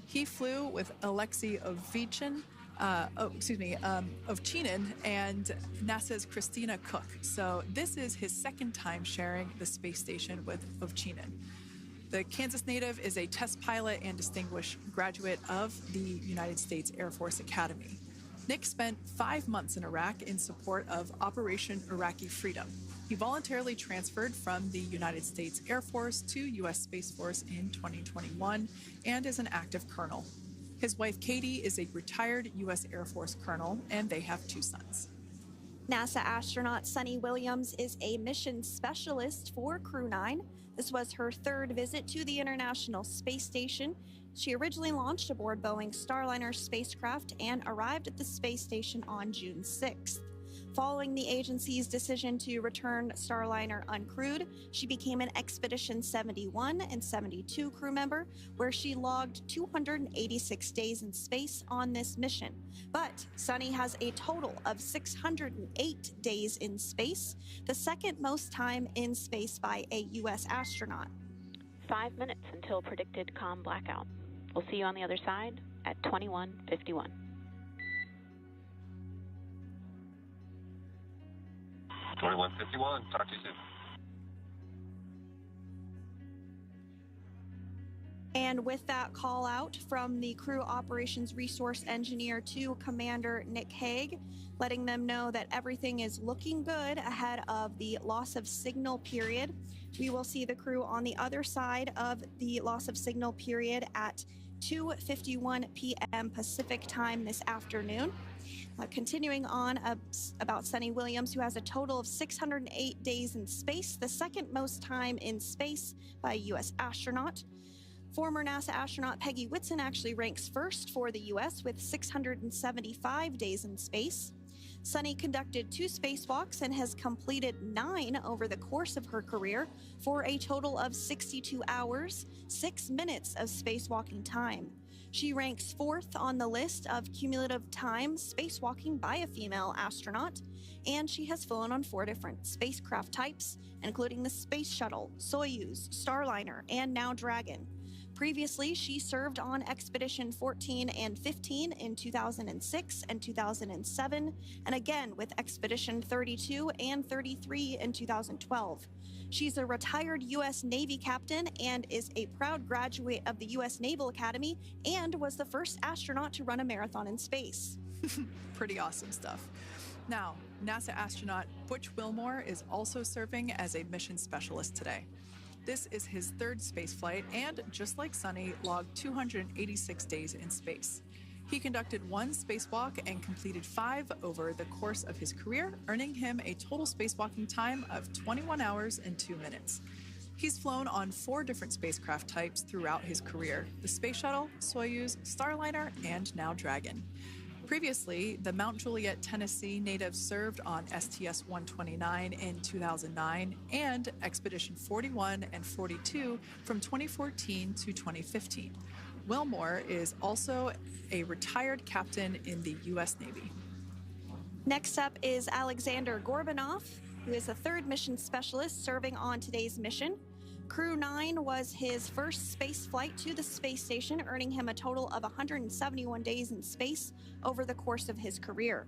He flew with Aleksandr Ovchinin and NASA's Christina Cook. So this is his second time sharing the space station with Ovchinin. The Kansas native is a test pilot and distinguished graduate of the United States Air Force Academy. Nick spent 5 months in Iraq in support of Operation Iraqi Freedom. He voluntarily transferred from the United States Air Force to U.S. Space Force in 2021 and is an active colonel. His wife, Katie, is a retired U.S. Air Force colonel, and they have 2 sons. NASA astronaut Suni Williams is a mission specialist for Crew-9. This was her third visit to the International Space Station. She originally launched aboard Boeing Starliner spacecraft and arrived at the space station on June 6th. Following the agency's decision to return Starliner uncrewed, she became an Expedition 71 and 72 crew member, where she logged 286 days in space on this mission. But Suni has a total of 608 days in space, the second most time in space by a U.S. astronaut. 5 minutes until predicted comm blackout. We'll see you on the other side at 21:51. Talk to you soon. And with that call out from the Crew Operations Resource Engineer to Commander Nick Hague, letting them know that everything is looking good ahead of the loss of signal period. We will see the crew on the other side of the loss of signal period at 2:51 p.m. Pacific time this afternoon. Continuing on about Suni Williams, who has a total of 608 days in space, the second most time in space by a U.S. astronaut. Former NASA astronaut Peggy Whitson actually ranks first for the U.S. with 675 days in space. Suni conducted 2 spacewalks and has completed 9 over the course of her career for a total of 62 hours, 6 minutes of spacewalking time. She ranks 4th on the list of cumulative time spacewalking by a female astronaut, and she has flown on 4 different spacecraft types, including the Space Shuttle, Soyuz, Starliner, and now Dragon. Previously, she served on Expedition 14 and 15 in 2006 and 2007, and again with Expedition 32 and 33 in 2012. She's a retired U.S. Navy captain and is a proud graduate of the U.S. Naval Academy and was the first astronaut to run a marathon in space. Pretty awesome stuff. Now, NASA astronaut Butch Wilmore is also serving as a mission specialist today. This is his third spaceflight and, just like Suni, logged 286 days in space. He conducted one spacewalk and completed 5 over the course of his career, earning him a total spacewalking time of 21 hours and 2 minutes. He's flown on 4 different spacecraft types throughout his career: the Space Shuttle, Soyuz, Starliner, and now Dragon. Previously, the Mount Juliet, Tennessee native served on STS-129 in 2009 and Expedition 41 and 42 from 2014 to 2015. Wilmore is also a retired captain in the U.S. Navy. Next up is Aleksandr Gorbunov, who is the third mission specialist serving on today's mission. Crew-9 was his first space flight to the space station, earning him a total of 171 days in space over the course of his career.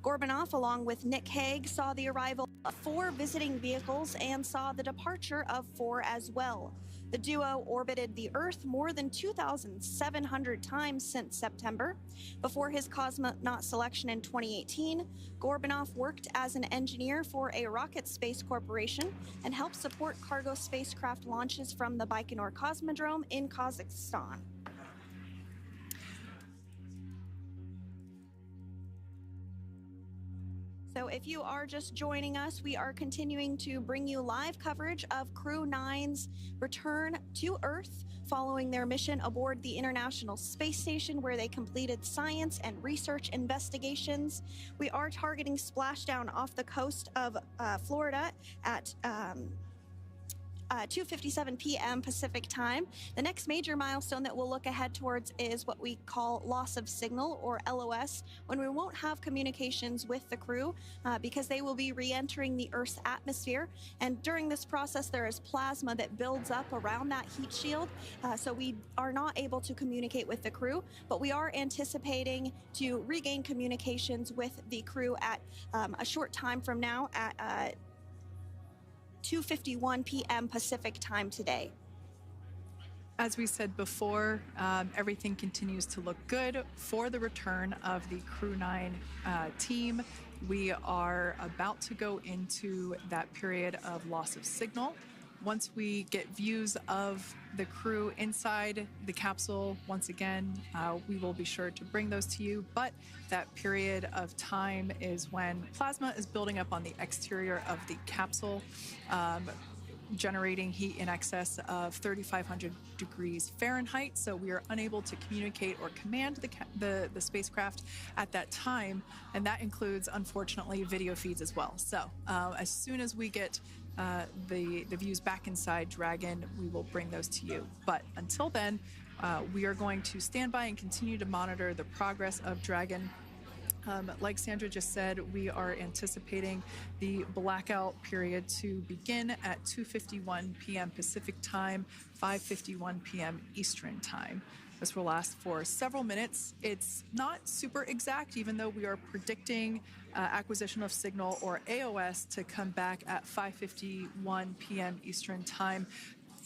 Gorbunov, along with Nick Hague, saw the arrival of 4 visiting vehicles and saw the departure of 4 as well. The duo orbited the Earth more than 2,700 times since September. Before his cosmonaut selection in 2018, Gorbunov worked as an engineer for a rocket space corporation and helped support cargo spacecraft launches from the Baikonur Cosmodrome in Kazakhstan. So if you are just joining us, we are continuing to bring you live coverage of Crew-9's return to Earth following their mission aboard the International Space Station, where they completed science and research investigations. We are targeting splashdown off the coast of Florida at 2:57 p.m. Pacific time. The next major milestone that we'll look ahead towards is what we call loss of signal, or LOS, when we won't have communications with the crew because they will be re-entering the Earth's atmosphere. And during this process, there is plasma that builds up around that heat shield, so we are not able to communicate with the crew, but we are anticipating to regain communications with the crew at a short time from now at 2:51 p.m. Pacific time today. As we said before, everything continues to look good for the return of the Crew-9 team. We are about to go into that period of loss of signal. Once we get views of the crew inside the capsule, once again, we will be sure to bring those to you. But that period of time is when plasma is building up on the exterior of the capsule, generating heat in excess of 3,500 degrees Fahrenheit. So we are unable to communicate or command the spacecraft at that time. And that includes, unfortunately, video feeds as well. So as soon as we get the views back inside Dragon, we will bring those to you. But until then, we are going to stand by and continue to monitor the progress of Dragon. Like Sandra just said, we are anticipating the blackout period to begin at 2:51 p.m. Pacific time, 5:51 p.m. Eastern time. This will last for several minutes. It's not super exact, even though we are predicting acquisition of signal, or AOS, to come back at 5:51 p.m. Eastern time.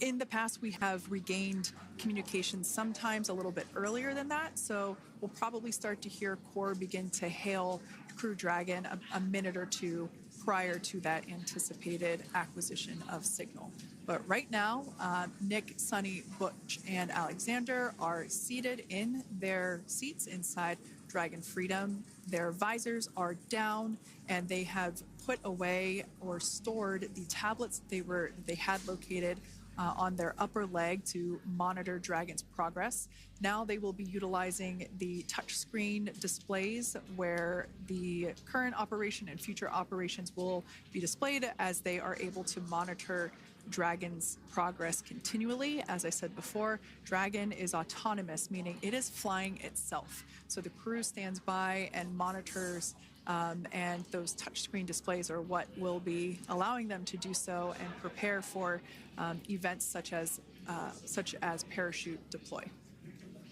In the past, we have regained communications sometimes a little bit earlier than that, so we'll probably start to hear Core begin to hail Crew Dragon a minute or two prior to that anticipated acquisition of signal. But right now, Nick, Suni, Butch, and Aleksandr are seated in their seats inside Dragon Freedom. Their visors are down, and they have put away or stored the tablets they had located on their upper leg to monitor Dragon's progress. Now they will be utilizing the touchscreen displays, where the current operation and future operations will be displayed as they are able to monitor Dragon's progress continually. As I said before, Dragon is autonomous, meaning it is flying itself. So the crew stands by and monitors, and those touchscreen displays are what will be allowing them to do so and prepare for events such as such as parachute deploy.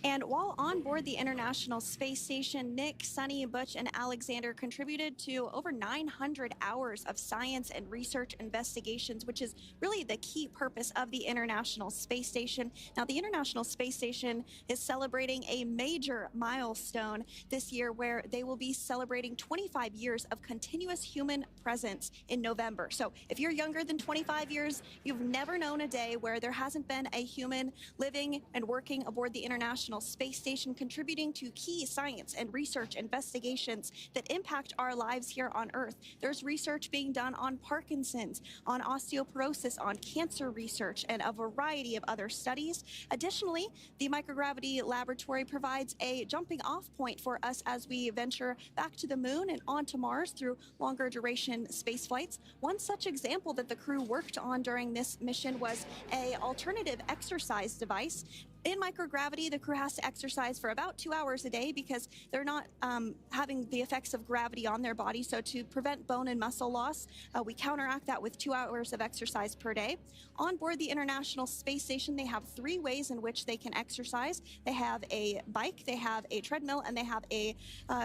And while on board the International Space Station, Nick, Suni, Butch, and Aleksandr contributed to over 900 hours of science and research investigations, which is really the key purpose of the International Space Station. Now, the International Space Station is celebrating a major milestone this year where they will be celebrating 25 years of continuous human presence in November. So if you're younger than 25 years, you've never known a day where there hasn't been a human living and working aboard the International Space Station, contributing to key science and research investigations that impact our lives here on Earth. There's research being done on Parkinson's, on osteoporosis, on cancer research, and a variety of other studies. Additionally, the microgravity laboratory provides a jumping off point for us as we venture back to the moon and onto Mars through longer duration space flights. One such example that the crew worked on during this mission was an alternative exercise device. In microgravity, the crew has to exercise for about 2 hours a day because they're not having the effects of gravity on their body. So to prevent bone and muscle loss, we counteract that with 2 hours of exercise per day. On board the International Space Station, they have 3 ways in which they can exercise. They have a bike, they have a treadmill, and they have a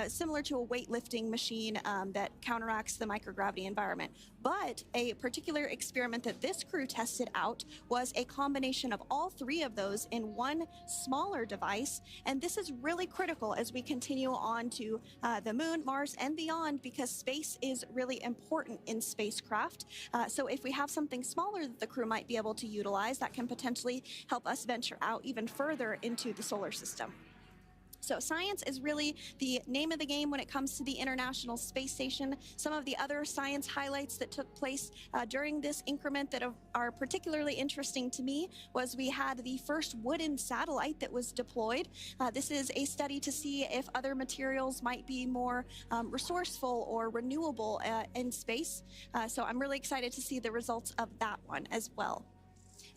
similar to a weightlifting machine that counteracts the microgravity environment. But a particular experiment that this crew tested out was a combination of all 3 of those in one smaller device. And this is really critical as we continue on to the moon, Mars, and beyond, because space is really important in spacecraft. So if we have something smaller that the crew might be able to utilize, that can potentially help us venture out even further into the solar system. So science is really the name of the game when it comes to the International Space Station. Some of the other science highlights that took place during this increment that are particularly interesting to me was we had the first wooden satellite that was deployed. This is a study to see if other materials might be more resourceful or renewable in space. So I'm really excited to see the results of that one as well.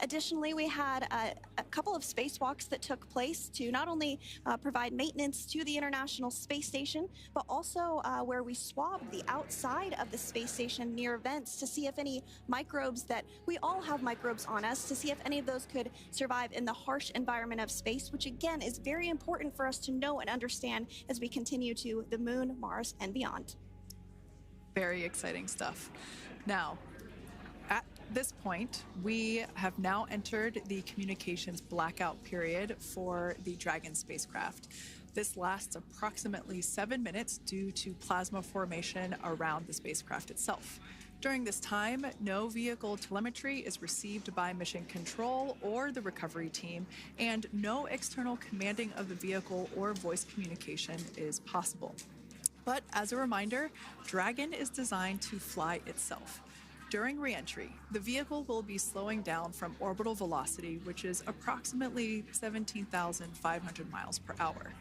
Additionally, we had a couple of spacewalks that took place to not only provide maintenance to the International Space Station, but also where we swabbed the outside of the space station near vents to see if any microbes that we all have microbes on us, to see if any of those could survive in the harsh environment of space, which again is very important for us to know and understand as we continue to the moon, Mars, and beyond. Very exciting stuff. Now, at this point, we have now entered the communications blackout period for the Dragon spacecraft. This lasts approximately 7 minutes due to plasma formation around the spacecraft itself. During this time, no vehicle telemetry is received by mission control or the recovery team, and no external commanding of the vehicle or voice communication is possible. But as a reminder, Dragon is designed to fly itself. During reentry, the vehicle will be slowing down from orbital velocity, which is approximately 17,500 miles per hour.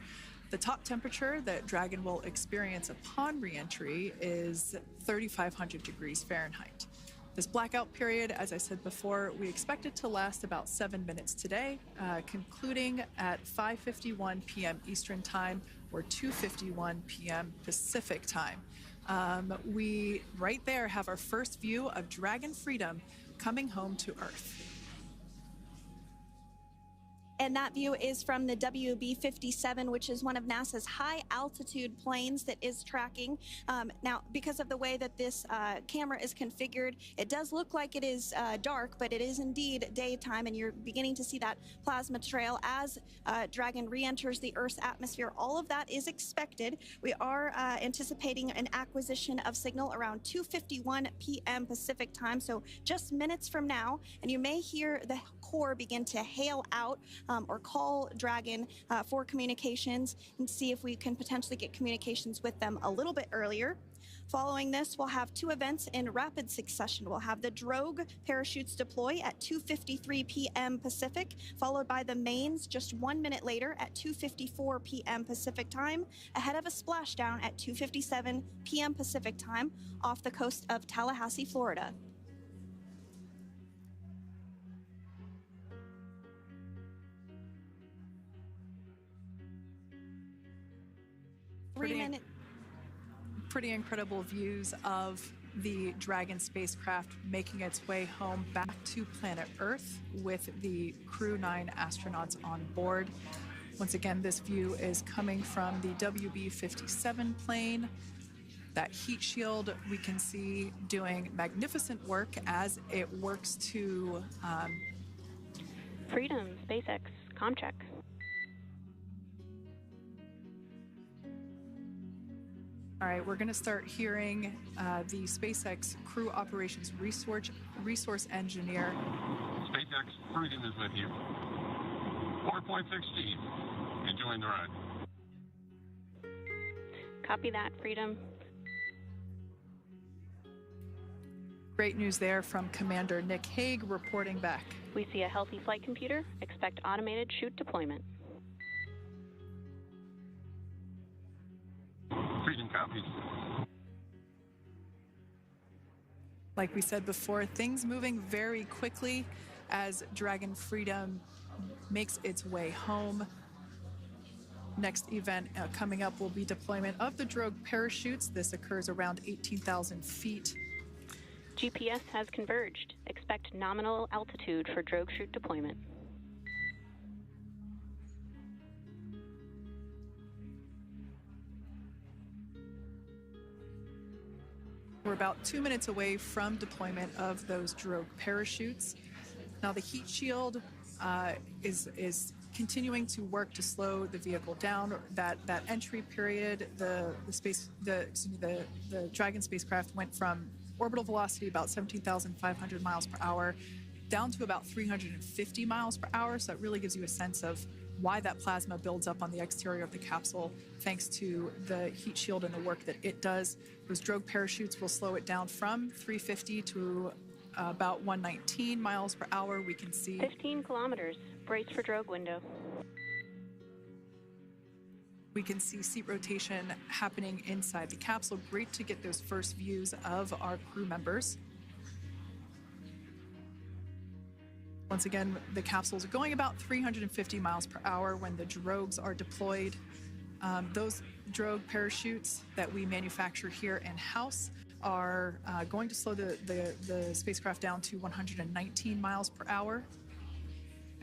The top temperature that Dragon will experience upon reentry is 3,500 degrees Fahrenheit. This blackout period, as I said before, we expect it to last about 7 minutes today, concluding at 5:51 p.m. Eastern Time or 2:51 p.m. Pacific Time. We right there have our first view of Dragon Freedom coming home to Earth. And that view is from the WB-57, which is one of NASA's high-altitude planes that is tracking. Now, because of the way that this camera is configured, it does look like it is dark, but it is indeed daytime, and you're beginning to see that plasma trail as Dragon re-enters the Earth's atmosphere. All of that is expected. We are anticipating an acquisition of signal around 2:51 p.m. Pacific Time, so just minutes from now, and you may hear the core begin to hail out or call Dragon for communications and see if we can potentially get communications with them a little bit earlier. Following this, we'll have 2 events in rapid succession. We'll have the Drogue parachutes deploy at 2:53 p.m. Pacific, followed by the mains just 1 minute later at 2:54 p.m. Pacific Time, ahead of a splashdown at 2:57 p.m. Pacific Time off the coast of Tallahassee, Florida. Pretty incredible views of the Dragon spacecraft making its way home back to planet Earth with the Crew-9 astronauts on board. Once again, this view is coming from the WB-57 plane. That heat shield we can see doing magnificent work as it works to... Freedom, SpaceX, ComCheck. All right, we're going to start hearing the SpaceX Crew Operations Resource Engineer. SpaceX Freedom is with you. 4.16. Enjoying the ride. Copy that, Freedom. Great news there from Commander Nick Hague reporting back. We see a healthy flight computer. Expect automated chute deployment. Freedom copies. Like we said before, things moving very quickly as Dragon Freedom makes its way home. Next event coming up will be deployment of the Drogue parachutes. This occurs around 18,000 feet. GPS has converged. Expect nominal altitude for Drogue chute deployment. We're about 2 minutes away from deployment of those Drogue parachutes. Now the heat shield is continuing to work to slow the vehicle down. That entry period, the Dragon spacecraft went from orbital velocity about 17,500 miles per hour down to about 350 miles per hour. So that really gives you a sense of why that plasma builds up on the exterior of the capsule, thanks to the heat shield and the work that it does. Those Drogue parachutes will slow it down from 350 to about 119 miles per hour. We can see 15 kilometers. Brace for Drogue window. We can see seat rotation happening inside the capsule. Great to get those first views of our crew members. Once again, the capsules are going about 350 miles per hour when the Drogues are deployed. Those Drogue parachutes that we manufacture here in-house are going to slow the spacecraft down to 119 miles per hour.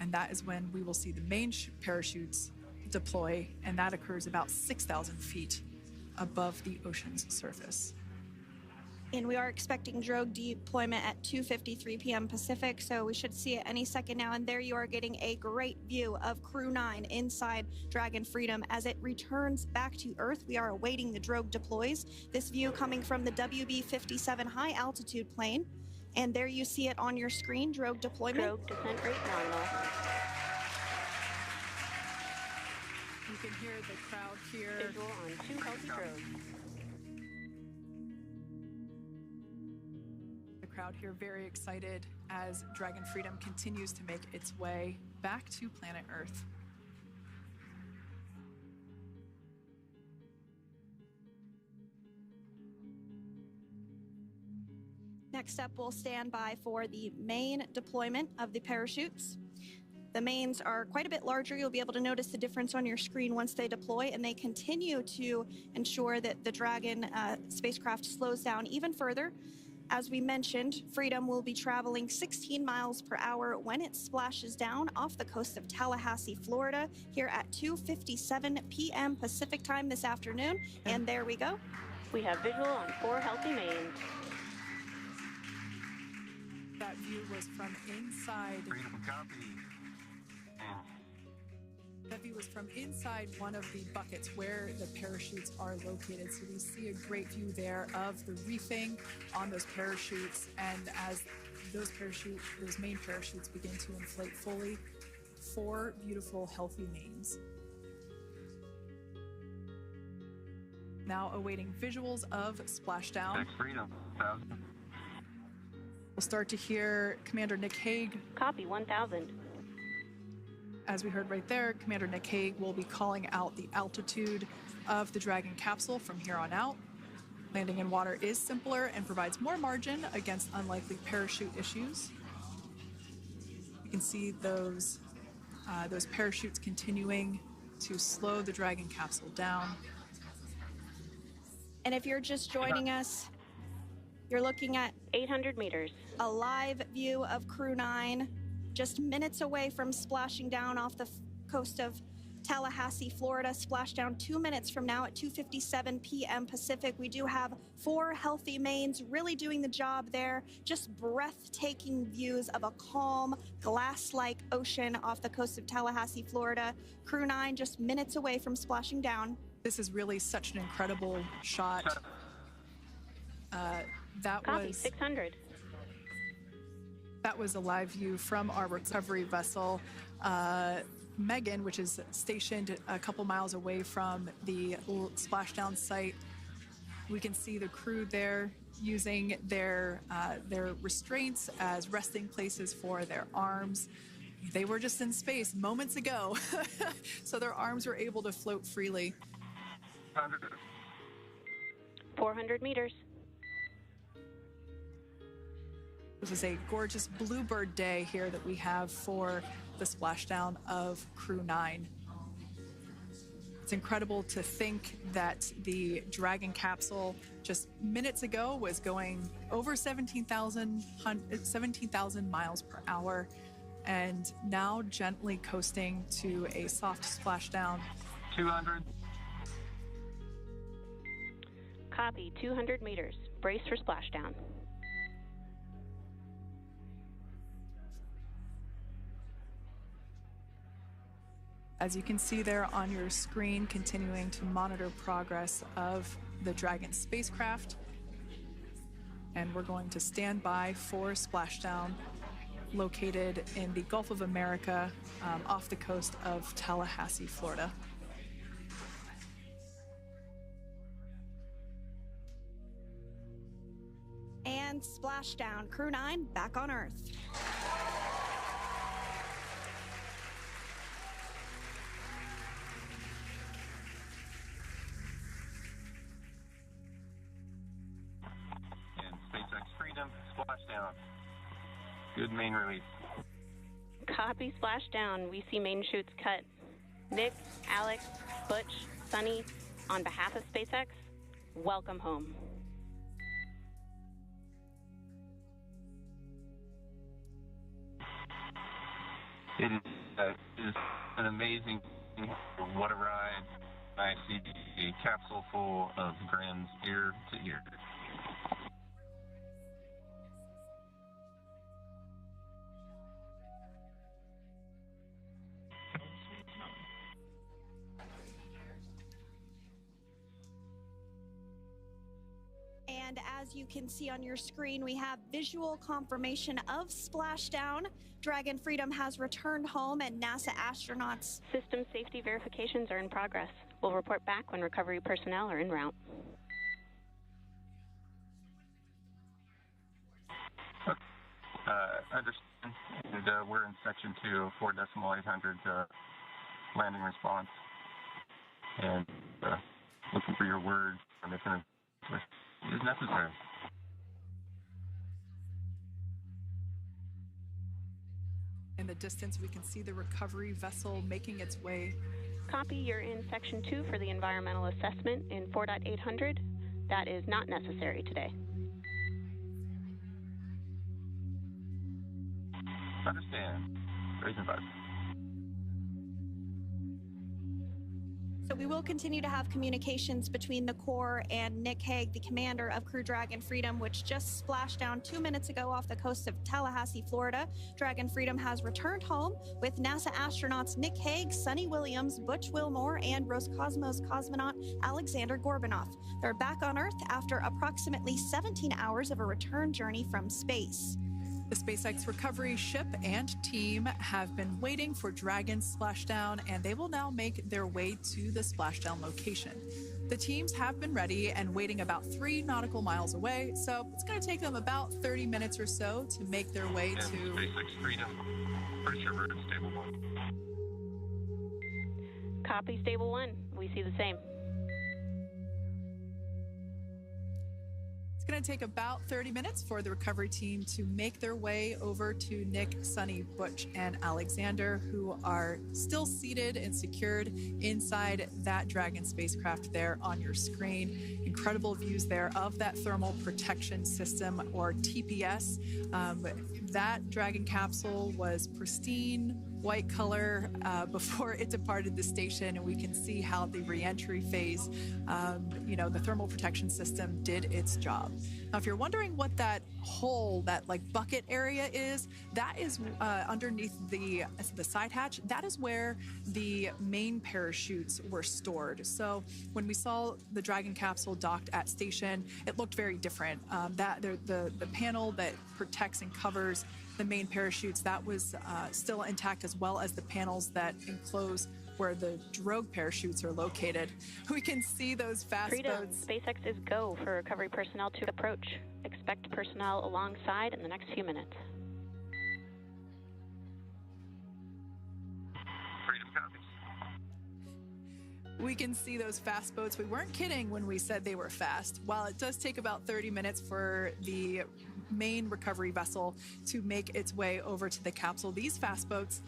And that is when we will see the main parachutes deploy, and that occurs about 6,000 feet above the ocean's surface. And we are expecting Drogue deployment at 2:53 p.m. Pacific, so we should see it any second now. And there you are getting a great view of Crew-9 inside Dragon Freedom as it returns back to Earth. We are awaiting the Drogue deploys. This view coming from the WB-57 high altitude plane. And there you see it on your screen, Drogue deployment. Drogue descent rate nominal. You can hear the crowd here. Visual on 2 healthy Drogues. The crowd here very excited as Dragon Freedom continues to make its way back to planet Earth. Next up, we'll stand by for the main deployment of the parachutes. The mains are quite a bit larger. You'll be able to notice the difference on your screen once they deploy, and they continue to ensure that the Dragon spacecraft slows down even further. As we mentioned, Freedom will be traveling 16 miles per hour when it splashes down off the coast of Tallahassee, Florida, here at 2:57 p.m. Pacific time this afternoon. And there we go. We have visual on 4 healthy mains. That view was from inside. Freedom copy. That view was from inside one of the buckets where the parachutes are located. So we see a great view there of the reefing on those parachutes. And as those main parachutes begin to inflate fully, 4 beautiful, healthy mains. Now awaiting visuals of Splashdown. Freedom, 1,000. We'll start to hear Commander Nick Hague. Copy, 1,000. As we heard right there, Commander Nick Hague will be calling out the altitude of the Dragon capsule from here on out. Landing in water is simpler and provides more margin against unlikely parachute issues. You can see those parachutes continuing to slow the Dragon capsule down. And if you're just joining us, You're looking at 800 meters. a live view of Crew-9, just minutes away from splashing down off the coast of Tallahassee, Florida. Splashdown 2 minutes from now at 2:57 p.m. Pacific. We do have 4 healthy mains really doing the job there. Just breathtaking views of a calm, glass-like ocean off the coast of Tallahassee, Florida. Crew-9 just minutes away from splashing down. This is really such an incredible shot. That Copy, was 600. That was a live view from our recovery vessel, Megan, which is stationed a couple miles away from the splashdown site. We can see the crew there using their restraints as resting places for their arms. They were just in space moments ago, so their arms were able to float freely. 400 meters. This is a gorgeous bluebird day here that we have for the splashdown of Crew-9. It's incredible to think that the Dragon capsule just minutes ago was going over 17,000 miles per hour and now gently coasting to a soft splashdown. 200. Copy, 200 meters. Brace for splashdown. As you can see there on your screen, continuing to monitor progress of the Dragon spacecraft. And we're going to stand by for splashdown located in the Gulf of America off the coast of Tallahassee, Florida. And splashdown. Crew-9 back on Earth. Splashdown. Good main release. Copy, splashdown. We see main chutes cut. Nick, Alex, Butch, Suni, on behalf of SpaceX, welcome home. It is an amazing, what a ride. I see a capsule full of grins ear to ear. And as you can see on your screen, we have visual confirmation of splashdown. Dragon Freedom has returned home and NASA astronauts. System safety verifications are in progress. We'll report back when recovery personnel are en route. Understand. And, we're in section 2, 4.800 landing response. And looking for your word on if it is necessary. In the distance, we can see the recovery vessel making its way. Copy, you're in section 2 for the environmental assessment in 4.800. That is not necessary today. Understand. Raise and buzz. So we will continue to have communications between the Corps and Nick Hague, the commander of Crew Dragon Freedom, which just splashed down 2 minutes ago off the coast of Tallahassee, Florida. Dragon Freedom has returned home with NASA astronauts Nick Hague, Suni Williams, Butch Wilmore, and Roscosmos cosmonaut Aleksandr Gorbunov. They're back on Earth after approximately 17 hours of a return journey from space. The SpaceX recovery ship and team have been waiting for Dragon's splashdown, and they will now make their way to the splashdown location. The teams have been ready and waiting about 3 nautical miles away, so it's going to take them about 30 minutes or so to make their way and to SpaceX Freedom. Pretty sure we're in stable 1. Copy, stable 1. We see the same. It's going to take about 30 minutes for the recovery team to make their way over to Nick, Suni, Butch, and Aleksandr, who are still seated and secured inside that Dragon spacecraft there on your screen. Incredible views there of that thermal protection system, or TPS. That Dragon capsule was pristine, white color before it departed the station, and we can see how the reentry phase, the thermal protection system did its job. Now, if you're wondering what that hole, that like bucket area is, that is underneath the side hatch. That is where the main parachutes were stored. So when we saw the Dragon capsule docked at station, it looked very different. The panel that protects and covers the main parachutes, that was still intact, as well as the panels that enclose where the Drogue parachutes are located. We can see those fast boats. SpaceX is go for recovery personnel to approach. Expect personnel alongside in the next few minutes. Freedom copies. We can see those fast boats. We weren't kidding when we said they were fast. While it does take about 30 minutes for the main recovery vessel to make its way over to the capsule, these fast boats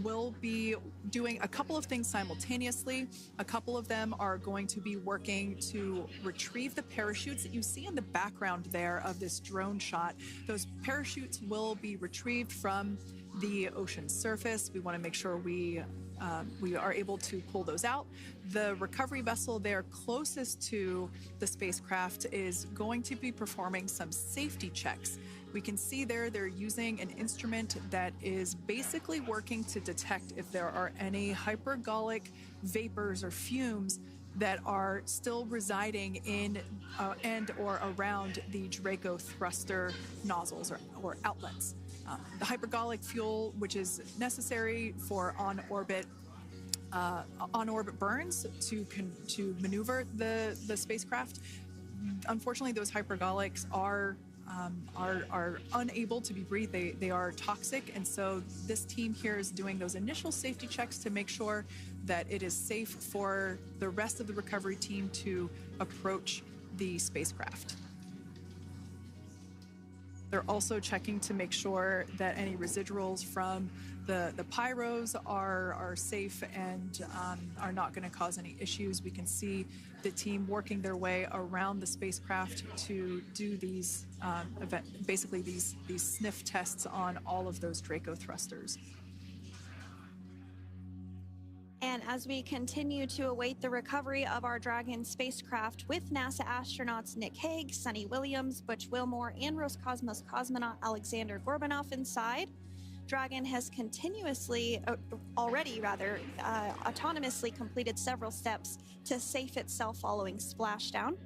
will be doing a couple of things simultaneously. A couple of them are going to be working to retrieve the parachutes that you see in the background there of this drone shot. Those parachutes will be retrieved from the ocean surface. We want to make sure we are able to pull those out. The recovery vessel there closest to the spacecraft is going to be performing some safety checks. We can see there they're using an instrument that is basically working to detect if there are any hypergolic vapors or fumes that are still residing in and or around the Draco thruster nozzles or outlets. The hypergolic fuel, which is necessary for on-orbit burns to maneuver the spacecraft. Unfortunately, those hypergolics are unable to be breathed. They are toxic, and so this team here is doing those initial safety checks to make sure that it is safe for the rest of the recovery team to approach the spacecraft. They're also checking to make sure that any residuals from the pyros are safe and are not going to cause any issues. We can see the team working their way around the spacecraft to do these basically these sniff tests on all of those Draco thrusters. And as we continue to await the recovery of our Dragon spacecraft with NASA astronauts Nick Hague, Suni Williams, Butch Wilmore, and Roscosmos cosmonaut Aleksandr Gorbunov inside, Dragon has autonomously completed several steps to safe itself following splashdown.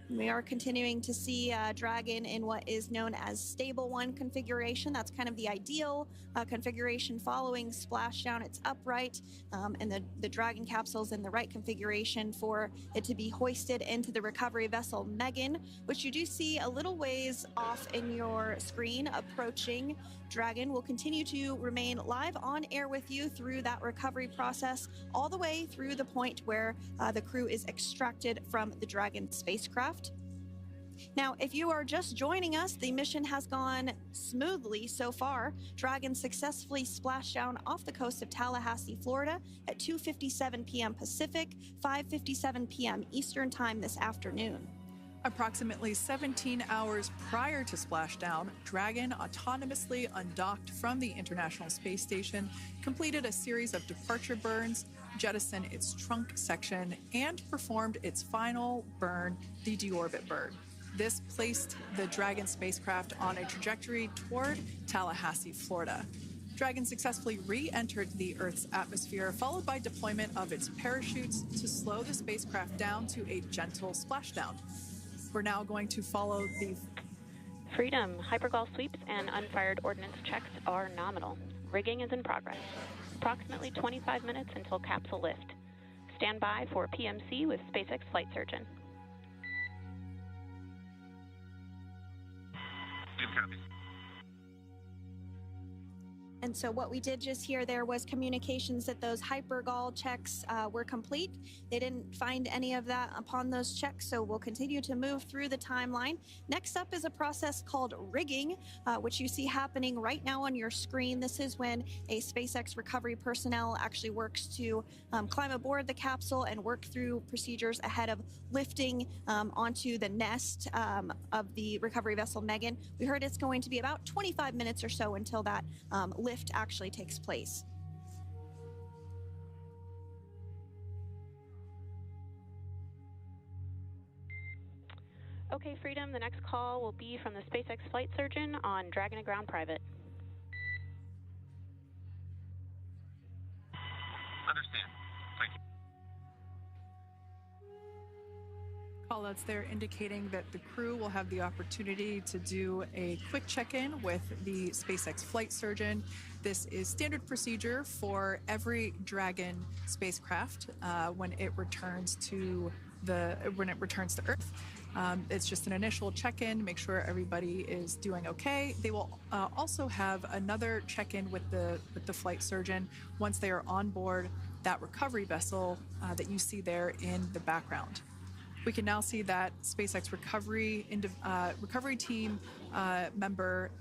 We are continuing to see Dragon in what is known as Stable 1 configuration. That's kind of the ideal configuration following splashdown. It's upright, and the Dragon capsule is in the right configuration for it to be hoisted into the recovery vessel Megan, which you do see a little ways off in your screen approaching. Dragon will continue to remain live on air with you through that recovery process, all the way through the point where the crew is extracted from the Dragon spacecraft. Now, if you are just joining us, the mission has gone smoothly so far. Dragon successfully splashed down off the coast of Tallahassee, Florida at 2:57 p.m. Pacific, 5:57 p.m. Eastern Time this afternoon. Approximately 17 hours prior to splashdown, Dragon autonomously undocked from the International Space Station, completed a series of departure burns, jettisoned its trunk section, and performed its final burn, the deorbit burn. This placed the Dragon spacecraft on a trajectory toward Tallahassee, Florida. Dragon successfully re-entered the Earth's atmosphere, followed by deployment of its parachutes to slow the spacecraft down to a gentle splashdown. We're now going to follow the Freedom. Hypergol sweeps and unfired ordnance checks are nominal. Rigging is in progress. Approximately 25 minutes until capsule lift. Stand by for PMC with SpaceX flight surgeon. And so what we did just hear there was communications that those hypergol checks were complete. They didn't find any of that upon those checks, so we'll continue to move through the timeline. Next up is a process called rigging, which you see happening right now on your screen. This is when a SpaceX recovery personnel actually works to climb aboard the capsule and work through procedures ahead of lifting onto the nest of the recovery vessel Megan. We heard it's going to be about 25 minutes or so until that lift actually takes place. Okay, Freedom, the next call will be from the SpaceX flight surgeon on Dragon to Ground Private. Understand. Thank you. Callouts there indicating that the crew will have the opportunity to do a quick check-in with the SpaceX flight surgeon. This is standard procedure for every Dragon spacecraft when it returns to Earth. It's just an initial check-in, make sure everybody is doing okay. They will also have another check-in with the flight surgeon once they are on board that recovery vessel that you see there in the background. We can now see that SpaceX recovery team member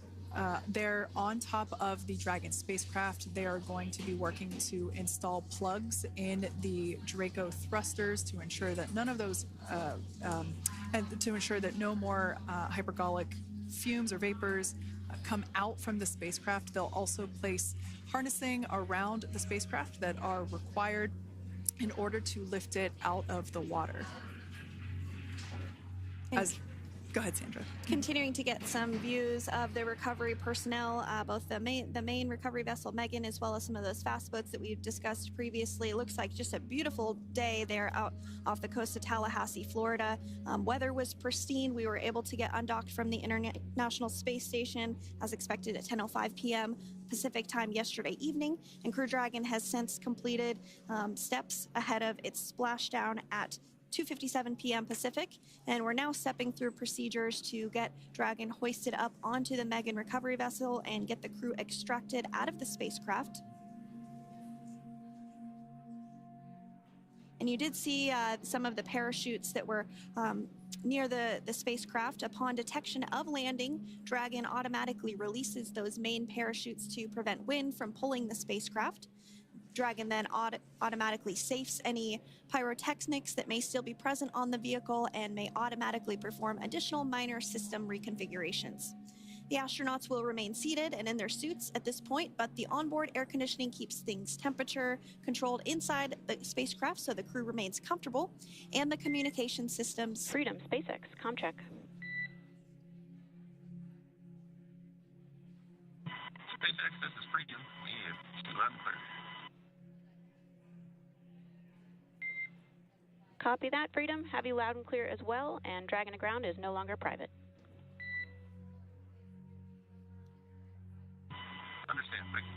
they're on top of the Dragon spacecraft. They are going to be working to install plugs in the Draco thrusters to ensure that none of those and to ensure that no more hypergolic fumes or vapors come out from the spacecraft. They'll also place harnessing around the spacecraft that are required in order to lift it out of the water. Go ahead, Sandra. Continuing to get some views of the recovery personnel, both the main recovery vessel Megan, as well as some of those fast boats that we've discussed previously. It looks like just a beautiful day there out off the coast of Tallahassee, Florida. Weather was pristine. We were able to get undocked from the International Space Station as expected at 10:05 p.m. Pacific time yesterday evening, and Crew Dragon has since completed steps ahead of its splashdown at 2:57 p.m. Pacific, and we're now stepping through procedures to get Dragon hoisted up onto the Megan recovery vessel and get the crew extracted out of the spacecraft. And you did see some of the parachutes that were near the spacecraft. Upon detection of landing, Dragon automatically releases those main parachutes to prevent wind from pulling the spacecraft. Dragon then automatically safes any pyrotechnics that may still be present on the vehicle and may automatically perform additional minor system reconfigurations. The astronauts will remain seated and in their suits at this point, but the onboard air conditioning keeps things temperature controlled inside the spacecraft so the crew remains comfortable, and the communication systems... Freedom, SpaceX, ComCheck. SpaceX, this is Freedom. We have loud and clear. Copy that, Freedom. Have you loud and clear as well, and Dragon to Ground is no longer private. Understand, thank you.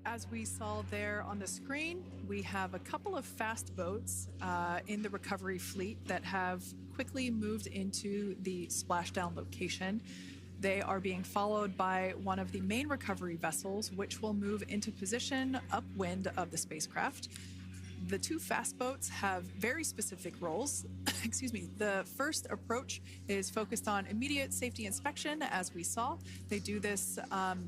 As we saw there on the screen, we have a couple of fast boats in the recovery fleet that have quickly moved into the splashdown location. They are being followed by one of the main recovery vessels, which will move into position upwind of the spacecraft. The two fast boats have very specific roles. Excuse me. The first approach is focused on immediate safety inspection, as we saw. They do this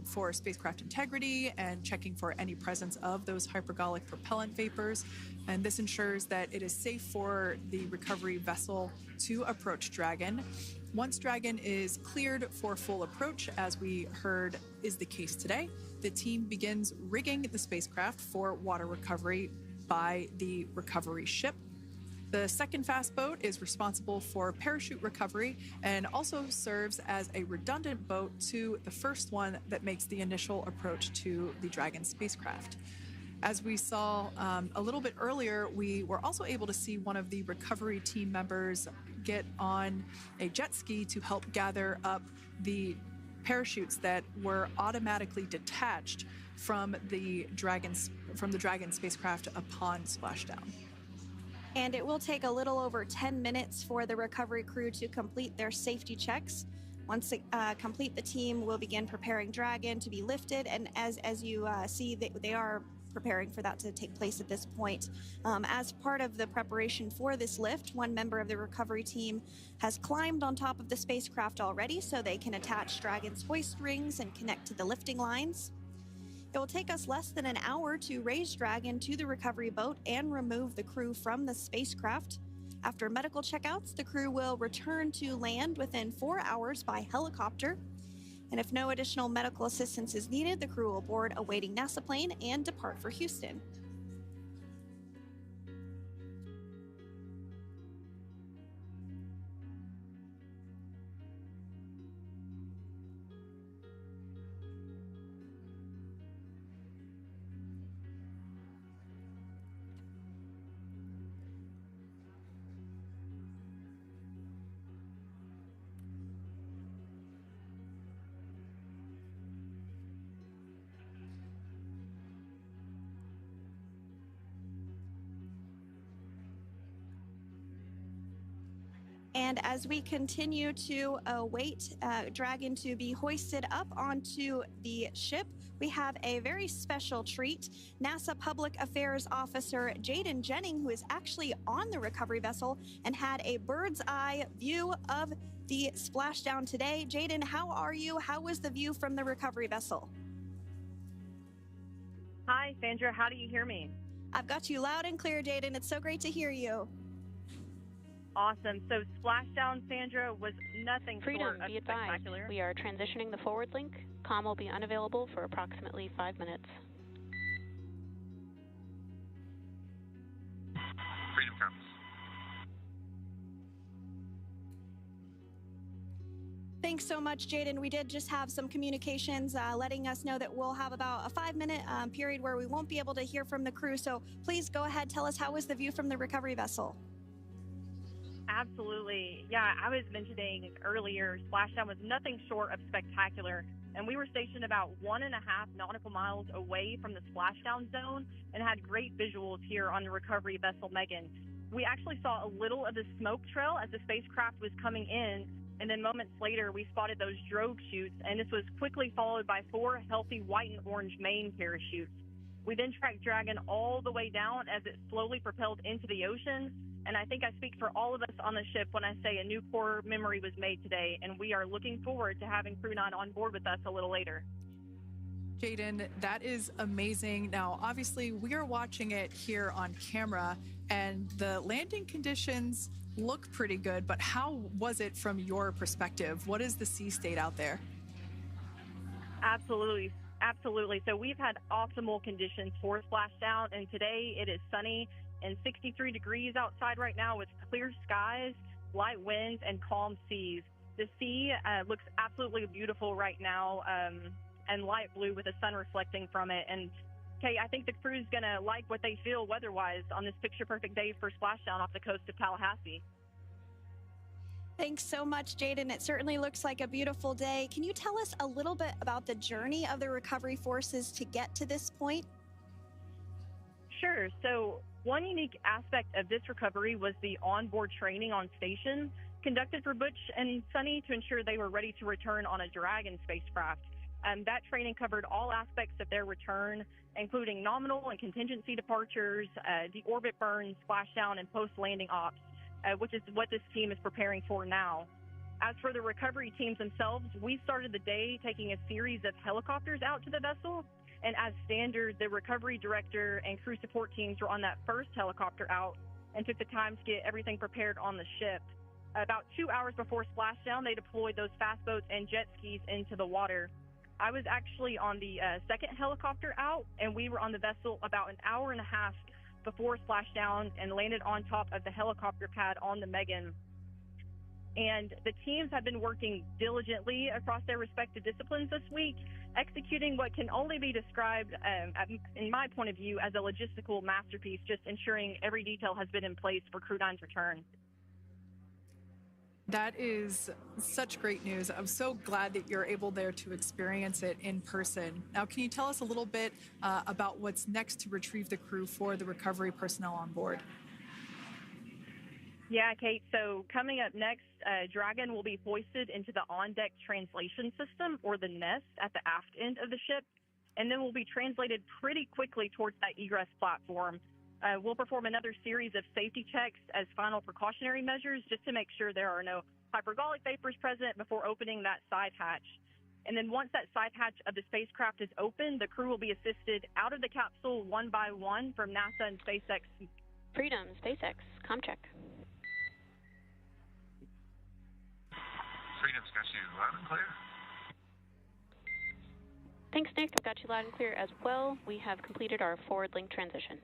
for spacecraft integrity and checking for any presence of those hypergolic propellant vapors. And this ensures that it is safe for the recovery vessel to approach Dragon. Once Dragon is cleared for full approach, as we heard is the case today, the team begins rigging the spacecraft for water recovery by the recovery ship. The second fast boat is responsible for parachute recovery and also serves as a redundant boat to the first one that makes the initial approach to the Dragon spacecraft. As we saw a little bit earlier, we were also able to see one of the recovery team members get on a jet ski to help gather up the parachutes that were automatically detached from the Dragon spacecraft upon splashdown. And it will take a little over 10 minutes for the recovery crew to complete their safety checks. Once complete, the team will begin preparing Dragon to be lifted, and as you see, they are preparing for that to take place at this point. As part of the preparation for this lift, one member of the recovery team has climbed on top of the spacecraft already so they can attach Dragon's hoist rings and connect to the lifting lines. It will take us less than an hour to raise Dragon to the recovery boat and remove the crew from the spacecraft. After medical checkouts, the crew will return to land within 4 hours by helicopter. And if no additional medical assistance is needed, the crew will board a waiting NASA plane and depart for Houston. And as we continue to await Dragon to be hoisted up onto the ship, we have a very special treat. NASA Public Affairs Officer Jaden Jennings, who is actually on the recovery vessel and had a bird's eye view of the splashdown today. Jaden, how are you? How was the view from the recovery vessel? Hi, Sandra. How do you hear me? I've got you loud and clear, Jaden. It's so great to hear you. Awesome. So Splashdown, Sandra, was nothing short of be advised. spectacular. We are transitioning the forward link. Comm will be unavailable for approximately 5 minutes. Freedom comes. Thanks so much, Jaden. We did just have some communications letting us know that we'll have about a 5-minute period where we won't be able to hear from the crew. So please go ahead, tell us, how was the view from the recovery vessel? Absolutely. Yeah, I was mentioning earlier, Splashdown was nothing short of spectacular. And we were stationed about 1.5 nautical miles away from the splashdown zone and had great visuals here on the recovery vessel Megan. We actually saw a little of the smoke trail as the spacecraft was coming in, and then moments later we spotted those drogue chutes, and this was quickly followed by 4 healthy white and orange main parachutes. We then tracked Dragon all the way down as it slowly propelled into the ocean. And I think I speak for all of us on the ship when I say a new core memory was made today, and we are looking forward to having Crew-9 on board with us a little later. Jaden, that is amazing. Now, obviously, we are watching it here on camera, and the landing conditions look pretty good, but how was it from your perspective? What is the sea state out there? Absolutely. Absolutely. So we've had optimal conditions for Splashdown, and today it is sunny and 63 degrees outside right now with clear skies, light winds, and calm seas. The sea looks absolutely beautiful right now, and light blue with the sun reflecting from it. And Kay, I think the crew's going to like what they feel weather-wise on this picture-perfect day for Splashdown off the coast of Tallahassee. Thanks so much, Jaden. It certainly looks like a beautiful day. Can you tell us a little bit about the journey of the recovery forces to get to this point? Sure. So one unique aspect of this recovery was the onboard training on station conducted for Butch and Suni to ensure they were ready to return on a Dragon spacecraft. That training covered all aspects of their return, including nominal and contingency departures, deorbit burns, splashdown, and post-landing ops, which is what this team is preparing for now. As for the recovery teams themselves, we started the day taking a series of helicopters out to the vessel. And as standard, the recovery director and crew support teams were on that first helicopter out and took the time to get everything prepared on the ship. About 2 hours before splashdown, they deployed those fast boats and jet skis into the water. I was actually on the second helicopter out, and we were on the vessel about an hour and a half before splashdown and landed on top of the helicopter pad on the Megan. And the teams have been working diligently across their respective disciplines this week, executing what can only be described, in my point of view, as a logistical masterpiece, just ensuring every detail has been in place for Crew-9's return. That is such great news. I'm so glad that you're able there to experience it in person. Now, can you tell us a little bit about what's next to retrieve the crew for the recovery personnel on board? Yeah, Kate. So coming up next, Dragon will be hoisted into the on-deck translation system, or the nest, at the aft end of the ship, and then will be translated pretty quickly towards that egress platform. We'll perform another series of safety checks as final precautionary measures just to make sure there are no hypergolic vapors present before opening that side hatch. And then once that side hatch of the spacecraft is open, the crew will be assisted out of the capsule one by one from NASA and SpaceX. Freedom, SpaceX, ComCheck. Freedom's got you loud and clear. Thanks, Nick. I've got you loud and clear as well. We have completed our forward link transition.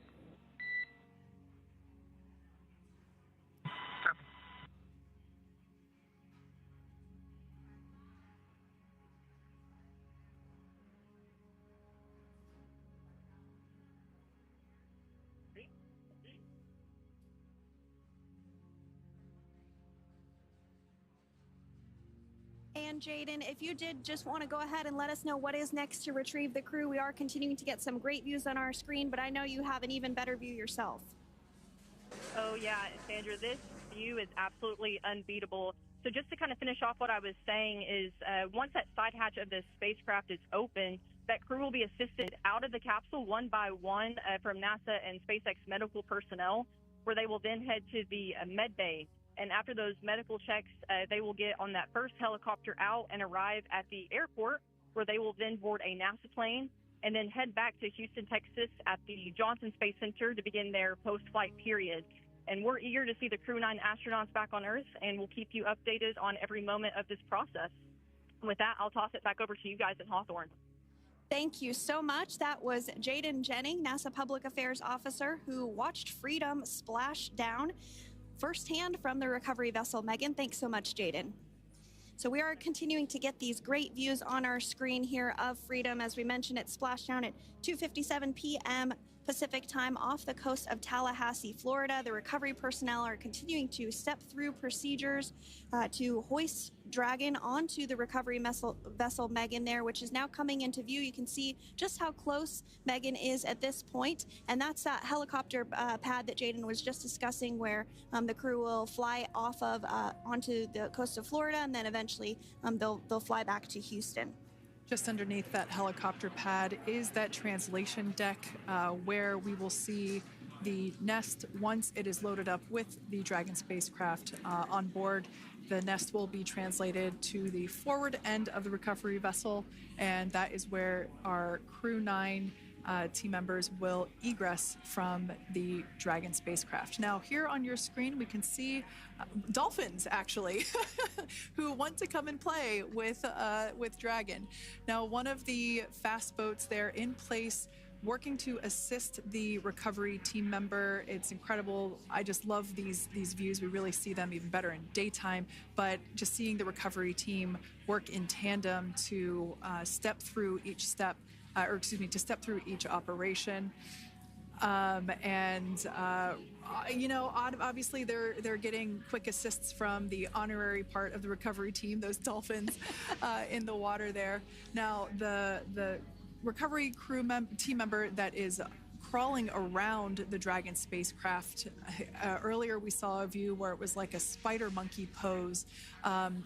And Jaden, if you did just want to go ahead and let us know what is next to retrieve the crew, we are continuing to get some great views on our screen, but I know you have an even better view yourself. Oh, yeah, Sandra, this view is absolutely unbeatable. So just to kind of finish off what I was saying is once that side hatch of the spacecraft is open, that crew will be assisted out of the capsule one by one from NASA and SpaceX medical personnel, where they will then head to the med bay. And after those medical checks, they will get on that first helicopter out and arrive at the airport, where they will then board a NASA plane and then head back to Houston, Texas at the Johnson Space Center to begin their post-flight period. And we're eager to see the Crew-9 astronauts back on Earth, and we'll keep you updated on every moment of this process. With that, I'll toss it back over to you guys at Hawthorne. Thank you so much. That was Jaden Jennings, NASA Public Affairs Officer, who watched Freedom splash down firsthand from the recovery vessel Megan. Thanks so much, Jaden. So we are continuing to get these great views on our screen here of Freedom. As we mentioned, it splashed down at 2:57 p.m. Pacific time off the coast of Tallahassee, Florida. The recovery personnel are continuing to step through procedures to hoist Dragon onto the recovery vessel Megan there, which is now coming into view. You can see just how close Megan is at this point, and that's that helicopter pad that Jaden was just discussing, where the crew will fly off of onto the coast of Florida, and then eventually they'll fly back to Houston. Just underneath that helicopter pad is that translation deck where we will see the nest once it is loaded up with the Dragon spacecraft on board. The nest will be translated to the forward end of the recovery vessel, and that is where our Crew-9 team members will egress from the Dragon spacecraft. Now, here on your screen, we can see dolphins, actually, who want to come and play with Dragon. Now, one of the fast boats there in place, working to assist the recovery team member. It's incredible. I just love these views. We really see them even better in daytime, but just seeing the recovery team work in tandem to step through each step, to step through each operation. You know, obviously they're getting quick assists from the honorary part of the recovery team, those dolphins in the water there. Now, the recovery team member that is crawling around the Dragon spacecraft. Earlier we saw a view where it was like a spider monkey pose.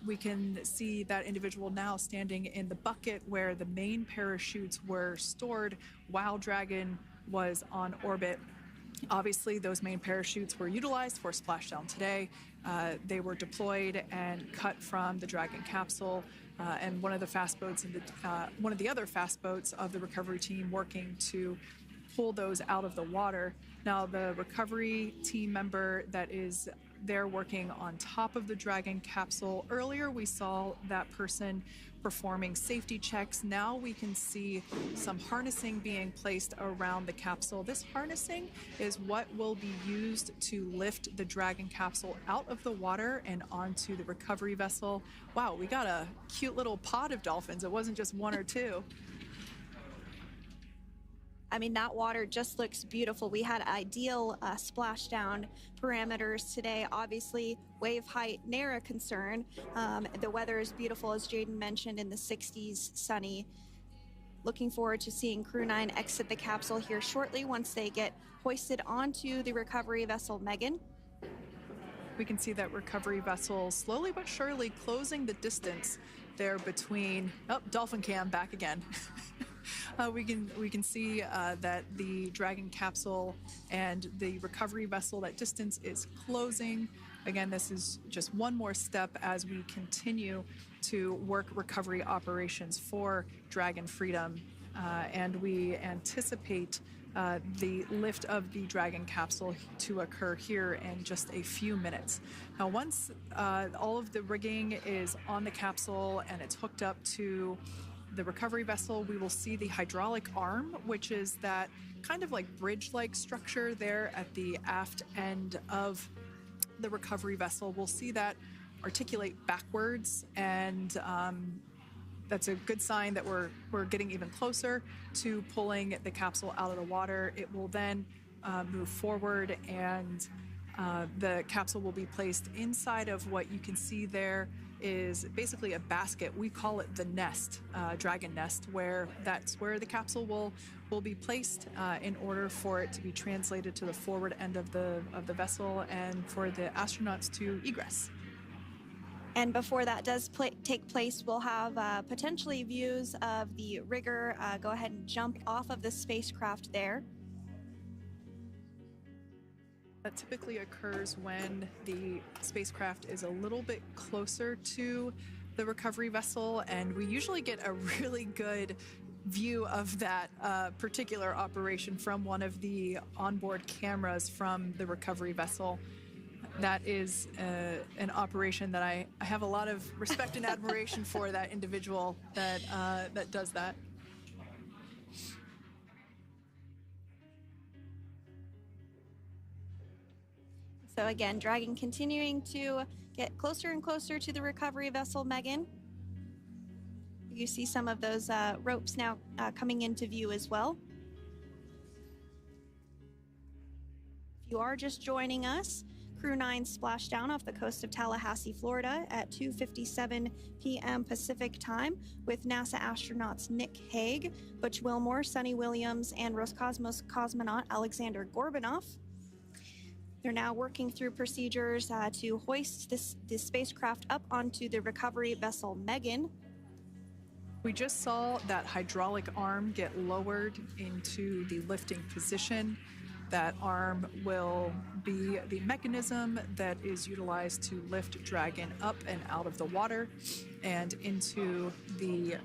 We can see that individual now standing in the bucket where the main parachutes were stored while Dragon was on orbit. Obviously, those main parachutes were utilized for splashdown today. They were deployed and cut from the Dragon capsule, and one of the fast boats one of the other fast boats of the recovery team working to pull those out of the water. Now, the recovery team member that is there working on top of the Dragon capsule. Earlier, we saw that person performing safety checks. Now we can see some harnessing being placed around the capsule. This harnessing is what will be used to lift the Dragon capsule out of the water and onto the recovery vessel. Wow, we got a cute little pod of dolphins. It wasn't just one or two. I mean, that water just looks beautiful. We had ideal splashdown parameters today. Obviously, wave height, ne'er a concern. The weather is beautiful, as Jaden mentioned, in the 60s, sunny. Looking forward to seeing Crew-9 exit the capsule here shortly once they get hoisted onto the recovery vessel Megan. We can see that recovery vessel slowly but surely closing the distance there between, oh, dolphin cam back again. We can see that the Dragon capsule and the recovery vessel, that distance is closing. Again, this is just one more step as we continue to work recovery operations for Dragon Freedom, and we anticipate the lift of the Dragon capsule to occur here in just a few minutes. Now, once all of the rigging is on the capsule and it's hooked up to the recovery vessel, we will see the hydraulic arm, which is that kind of like bridge-like structure there at the aft end of the recovery vessel. We'll see that articulate backwards, and that's a good sign that we're getting even closer to pulling the capsule out of the water. It will then move forward, and the capsule will be placed inside of what you can see there is basically a basket. We call it the nest, Dragon nest, where that's where the capsule will be placed in order for it to be translated to the forward end of the vessel and for the astronauts to egress. And before that does take place, we'll have potentially views of the rigger go ahead and jump off of the spacecraft there. That typically occurs when the spacecraft is a little bit closer to the recovery vessel, and we usually get a really good view of that particular operation from one of the onboard cameras from the recovery vessel. That is an operation that I have a lot of respect and admiration for, that individual that does that. So again, Dragon continuing to get closer and closer to the recovery vessel, Megan. You see some of those ropes now coming into view as well. If you are just joining us, Crew-9’s Splashdown off the coast of Tallahassee, Florida at 2:57 p.m. Pacific time with NASA astronauts Nick Hague, Butch Wilmore, Suni Williams, and Roscosmos cosmonaut Aleksandr Gorbunov. They're now working through procedures to hoist this spacecraft up onto the recovery vessel Megan. We just saw that hydraulic arm get lowered into the lifting position. That arm will be the mechanism that is utilized to lift Dragon up and out of the water and into the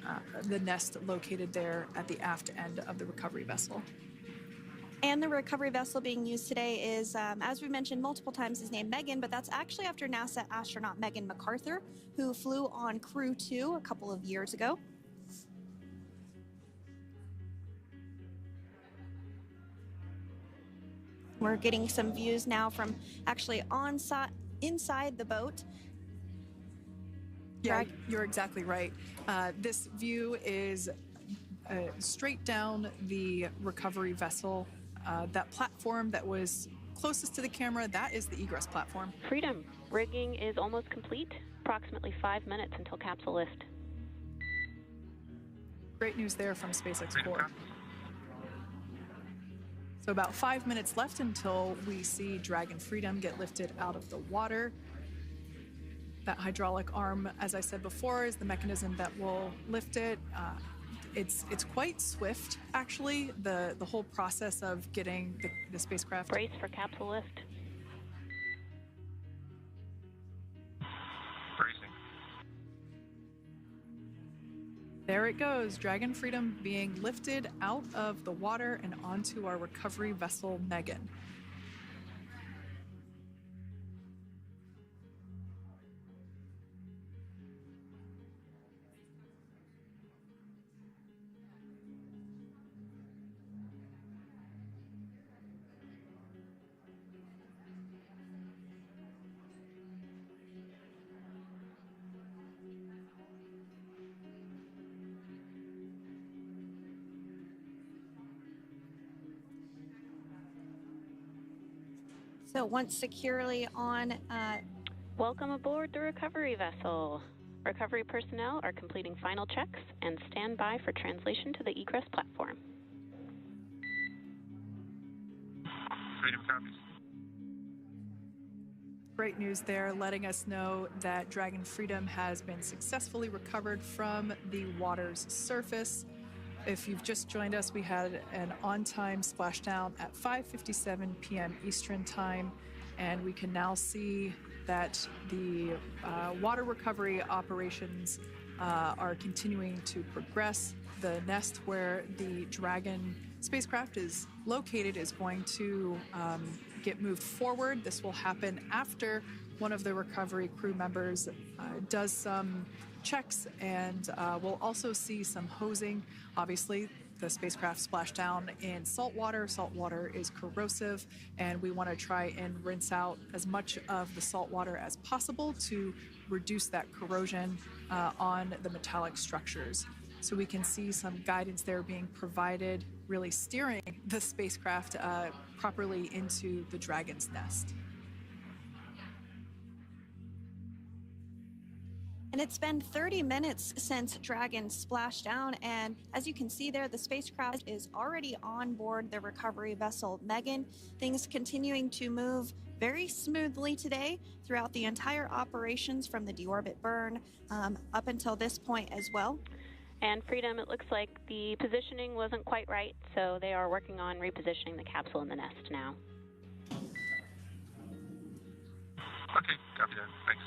nest located there at the aft end of the recovery vessel. And the recovery vessel being used today is, as we mentioned multiple times, is named Megan, but that's actually after NASA astronaut Megan McArthur, who flew on Crew-2 a couple of years ago. We're getting some views now from actually inside the boat. Yeah, you're exactly right. This view is straight down the recovery vessel. That platform that was closest to the camera, that is the egress platform. Freedom, rigging is almost complete. Approximately 5 minutes until capsule lift. Great news there from SpaceX Core. So about 5 minutes left until we see Dragon Freedom get lifted out of the water. That hydraulic arm, as I said before, is the mechanism that will lift it. It's quite swift, actually, the whole process of getting the spacecraft. Brace for capsule lift. Bracing. There it goes, Dragon Freedom being lifted out of the water and onto our recovery vessel, Megan. So once securely on... Welcome aboard the recovery vessel. Recovery personnel are completing final checks and stand by for translation to the egress platform. Freedom copies. Great news there, letting us know that Dragon Freedom has been successfully recovered from the water's surface. If you've just joined us, we had an on-time splashdown at 5:57 p.m. Eastern Time, and we can now see that the water recovery operations are continuing to progress. The nest where the Dragon spacecraft is located is going to get moved forward. This will happen after one of the recovery crew members does some checks, and we'll also see some hosing. Obviously, the spacecraft splashed down in salt water. Salt water is corrosive, and we want to try and rinse out as much of the salt water as possible to reduce that corrosion on the metallic structures. So we can see some guidance there being provided, really steering the spacecraft properly into the Dragon's nest. And it's been 30 minutes since Dragon splashed down, and as you can see there, the spacecraft is already on board the recovery vessel Megan. Things continuing to move very smoothly today throughout the entire operations from the deorbit burn up until this point as well. And Freedom, it looks like the positioning wasn't quite right, so they are working on repositioning the capsule in the nest now. Okay, copy that. Thanks.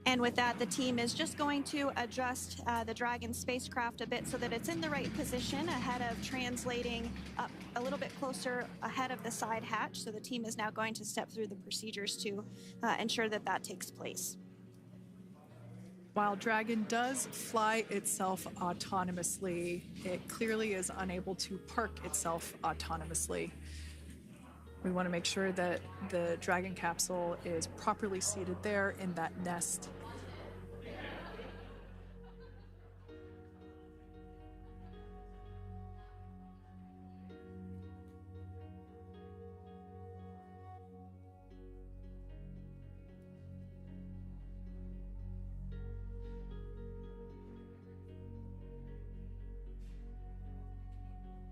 And with that, the team is just going to adjust the Dragon spacecraft a bit so that it's in the right position ahead of translating up a little bit closer ahead of the side hatch. So the team is now going to step through the procedures to ensure that that takes place. While Dragon does fly itself autonomously, it clearly is unable to park itself autonomously. We want to make sure that the Dragon capsule is properly seated there in that nest.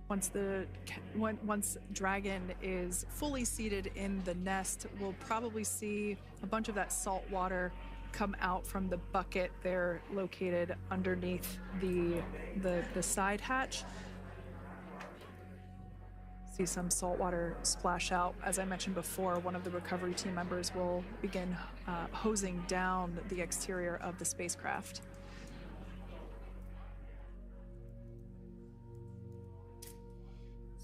Once Dragon is fully seated in the nest, we'll probably see a bunch of that salt water come out from the bucket there located underneath the side hatch. See some salt water splash out. As I mentioned before, one of the recovery team members will begin hosing down the exterior of the spacecraft.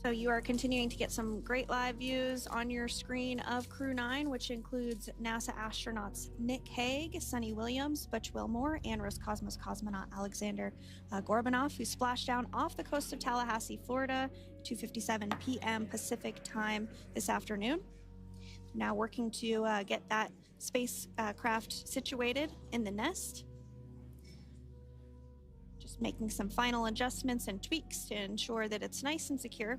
So you are continuing to get some great live views on your screen of Crew-9, which includes NASA astronauts Nick Hague, Suni Williams, Butch Wilmore, and Roscosmos cosmonaut Aleksandr Gorbunov, who splashed down off the coast of Tallahassee, Florida, 2:57 p.m. Pacific time this afternoon. Now working to get that spacecraft situated in the nest. Just making some final adjustments and tweaks to ensure that it's nice and secure.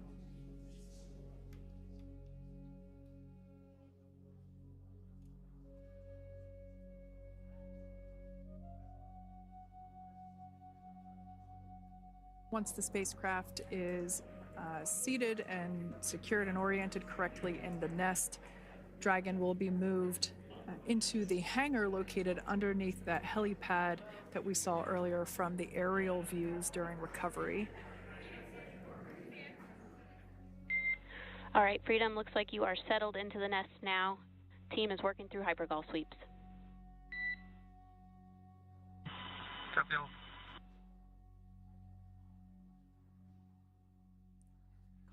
Once the spacecraft is seated and secured and oriented correctly in the nest, Dragon will be moved into the hangar located underneath that helipad that we saw earlier from the aerial views during recovery. All right, Freedom, looks like you are settled into the nest now. Team is working through hypergol sweeps. Copy all.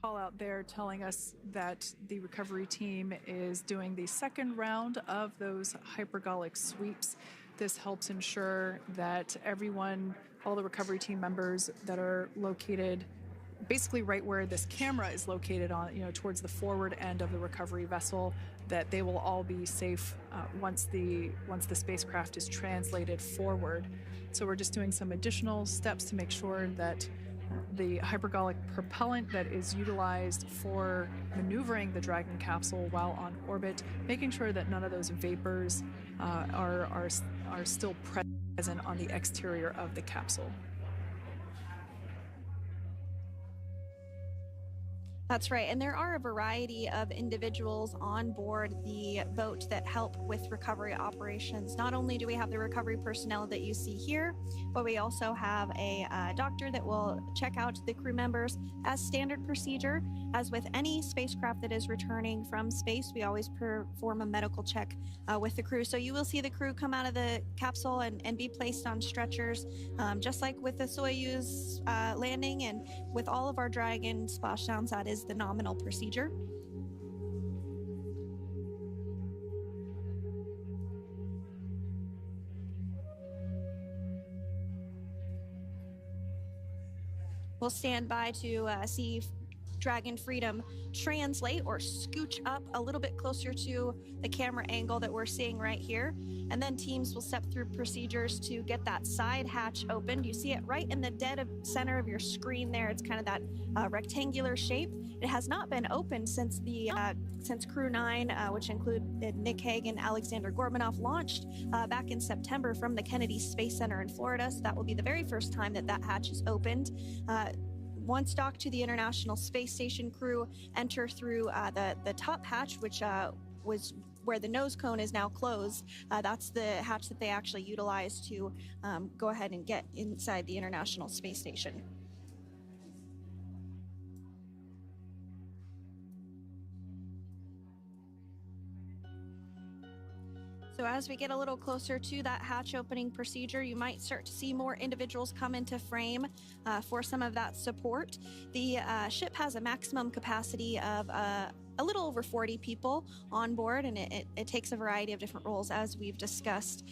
Call out there telling us that the recovery team is doing the second round of those hypergolic sweeps. This helps ensure that everyone, all the recovery team members that are located basically right where this camera is located on, towards the forward end of the recovery vessel, that they will all be safe once the spacecraft is translated forward. So we're just doing some additional steps to make sure that the hypergolic propellant that is utilized for maneuvering the Dragon capsule while on orbit, making sure that none of those vapors are still present on the exterior of the capsule. That's right. And there are a variety of individuals on board the boat that help with recovery operations. Not only do we have the recovery personnel that you see here, but we also have a doctor that will check out the crew members as standard procedure. As with any spacecraft that is returning from space, we always perform a medical check with the crew. So you will see the crew come out of the capsule and be placed on stretchers, just like with the Soyuz landing and with all of our Dragon splashdowns. That is the nominal procedure. We'll stand by to see Dragon Freedom translate or scooch up a little bit closer to the camera angle that we're seeing right here. And then teams will step through procedures to get that side hatch opened. You see it right in the dead of center of your screen there. It's kind of that rectangular shape. It has not been opened since since Crew-9, which include Nick Hague and Aleksandr Gorbunov, launched back in September from the Kennedy Space Center in Florida. So that will be the very first time that hatch is opened. Once docked to the International Space Station, crew enter through the top hatch, which was where the nose cone is now closed. That's the hatch that they actually utilize to go ahead and get inside the International Space Station. So as we get a little closer to that hatch opening procedure, you might start to see more individuals come into frame for some of that support. The ship has a maximum capacity of a little over 40 people on board, and it takes a variety of different roles, as we've discussed,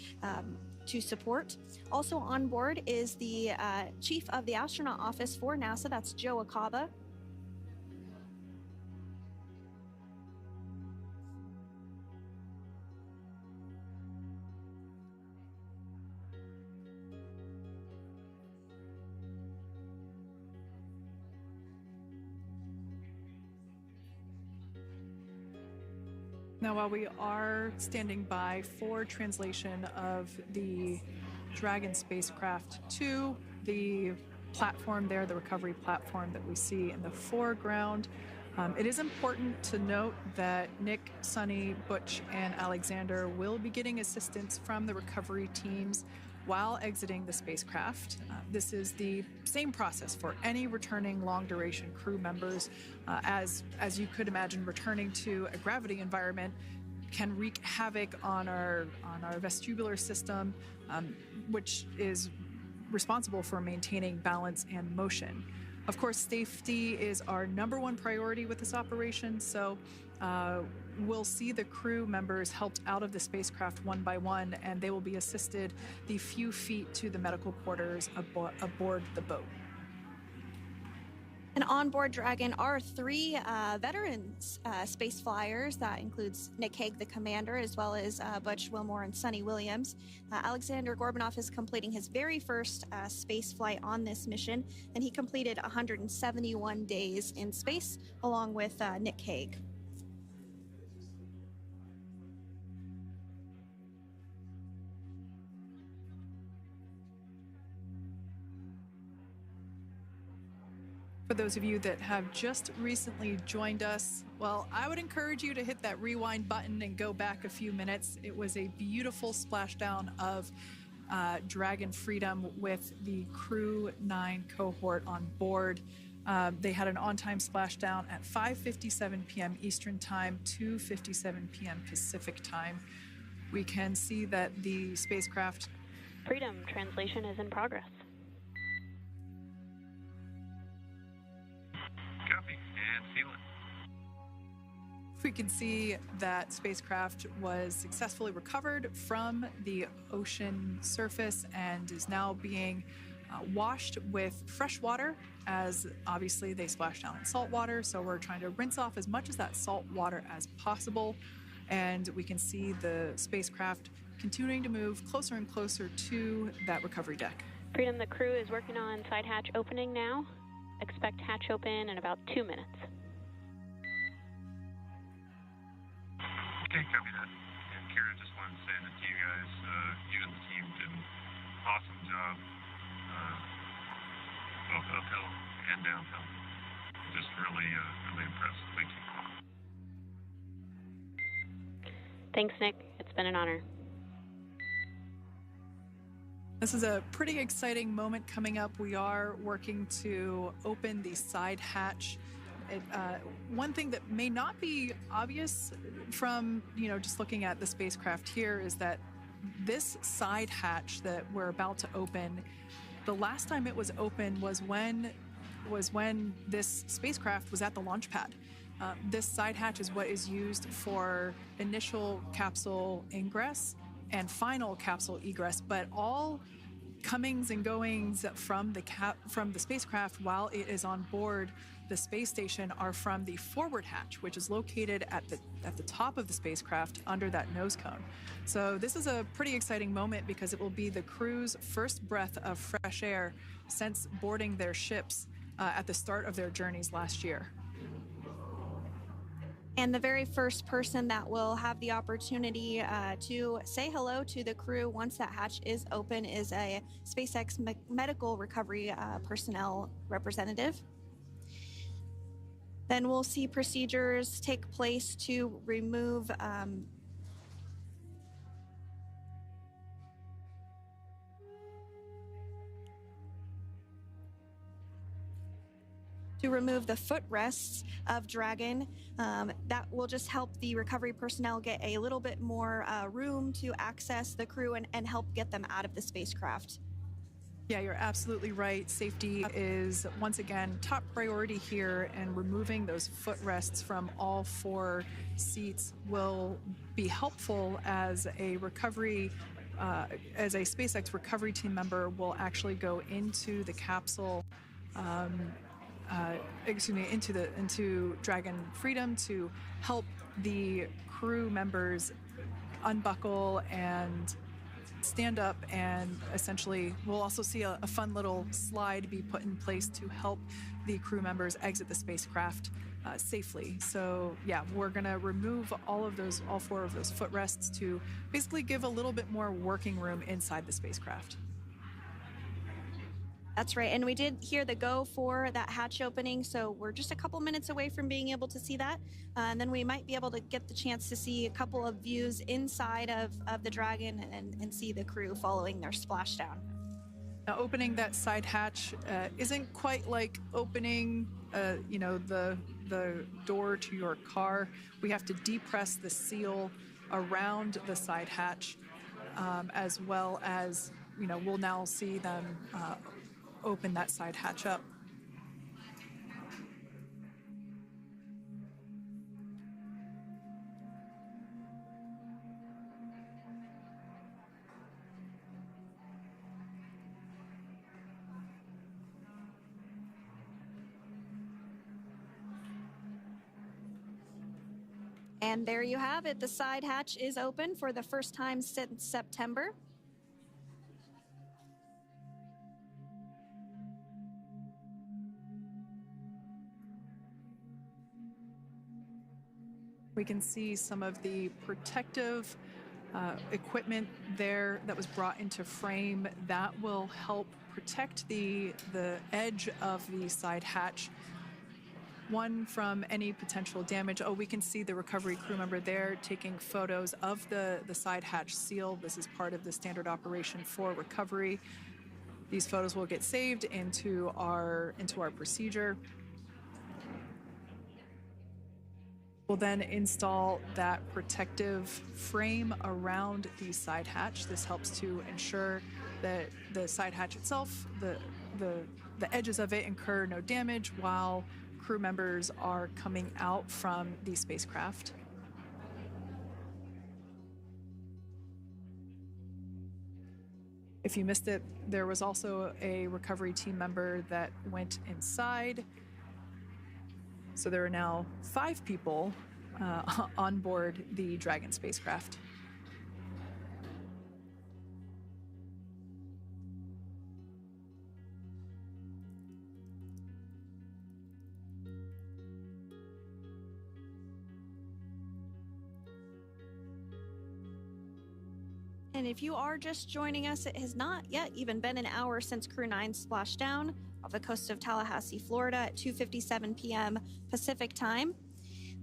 to support. Also on board is the chief of the astronaut office for NASA, that's Joe Acaba. Now, while we are standing by for translation of the Dragon spacecraft to the platform there, the recovery platform that we see in the foreground, it is important to note that Nick, Suni, Butch, and Aleksandr will be getting assistance from the recovery teams while exiting the spacecraft. This is the same process for any returning long-duration crew members. As you could imagine, returning to a gravity environment can wreak havoc on our vestibular system, which is responsible for maintaining balance and motion. Of course, safety is our #1 priority with this operation, so we'll see the crew members helped out of the spacecraft one by one, and they will be assisted the few feet to the medical quarters aboard the boat. And on board Dragon are 3 veterans space flyers. That includes Nick Hague, the commander, as well as Butch Wilmore and Suni Williams. Aleksandr Gorbunov is completing his very first space flight on this mission, and he completed 171 days in space along with Nick Hague. For those of you that have just recently joined us, well, I would encourage you to hit that rewind button and go back a few minutes. It was a beautiful splashdown of Dragon Freedom with the Crew-9 cohort on board. They had an on-time splashdown at 5:57 p.m. Eastern Time, 2:57 p.m. Pacific Time. We can see that the spacecraft... Freedom translation is in progress. Copy, and feel it. We can see that spacecraft was successfully recovered from the ocean surface and is now being washed with fresh water, as obviously they splashed down in salt water. So we're trying to rinse off as much of that salt water as possible. And we can see the spacecraft continuing to move closer and closer to that recovery deck. Freedom, the crew is working on side hatch opening now. Expect hatch open in about 2 minutes. Okay, copy that. And Kira, just wanted to say that you guys, you and the team did an awesome job, both uphill and downhill. just really impressed. Thank you. Thanks, Nick. It's been an honor. This is a pretty exciting moment coming up. We are working to open the side hatch. One thing that may not be obvious from, just looking at the spacecraft here is that this side hatch that we're about to open, the last time it was open was when this spacecraft was at the launch pad. This side hatch is what is used for initial capsule ingress and final capsule egress, but all comings and goings from the spacecraft while it is on board the space station are from the forward hatch, which is located at the top of the spacecraft under that nose cone. So this is a pretty exciting moment because it will be the crew's first breath of fresh air since boarding their ships at the start of their journeys last year. And the very first person that will have the opportunity to say hello to the crew once that hatch is open is a SpaceX medical recovery personnel representative. Then we'll see procedures take place to remove the footrests of Dragon. That will just help the recovery personnel get a little bit more room to access the crew and help get them out of the spacecraft. Yeah, you're absolutely right. Safety is, once again, top priority here, and removing those footrests from all 4 seats will be helpful as a SpaceX recovery team member will actually go into the capsule, into Dragon Freedom to help the crew members unbuckle and stand up, and essentially we'll also see a fun little slide be put in place to help the crew members exit the spacecraft safely. So yeah, we're gonna remove all 4 of those footrests to basically give a little bit more working room inside the spacecraft. That's right, and we did hear the go for that hatch opening, so we're just a couple minutes away from being able to see that, and then we might be able to get the chance to see a couple of views inside of the Dragon and see the crew following their splashdown. Now, opening that side hatch isn't quite like opening, the door to your car. We have to depress the seal around the side hatch, as well as, we'll now see them open that side hatch up. And there you have it. The side hatch is open for the first time since September. We can see some of the protective equipment there that was brought into frame that will help protect the edge of the side hatch, one from any potential damage. Oh, we can see the recovery crew member there taking photos of the side hatch seal. This is part of the standard operation for recovery. These photos will get saved into our procedure. We'll then install that protective frame around the side hatch. This helps to ensure that the side hatch itself, the edges of it, incur no damage while crew members are coming out from the spacecraft. If you missed it, there was also a recovery team member that went inside. So there are now 5 people on board the Dragon spacecraft. And if you are just joining us, it has not yet even been an hour since Crew-9’s Splashdown. off the coast of Tallahassee, Florida at 2:57 p.m. Pacific time.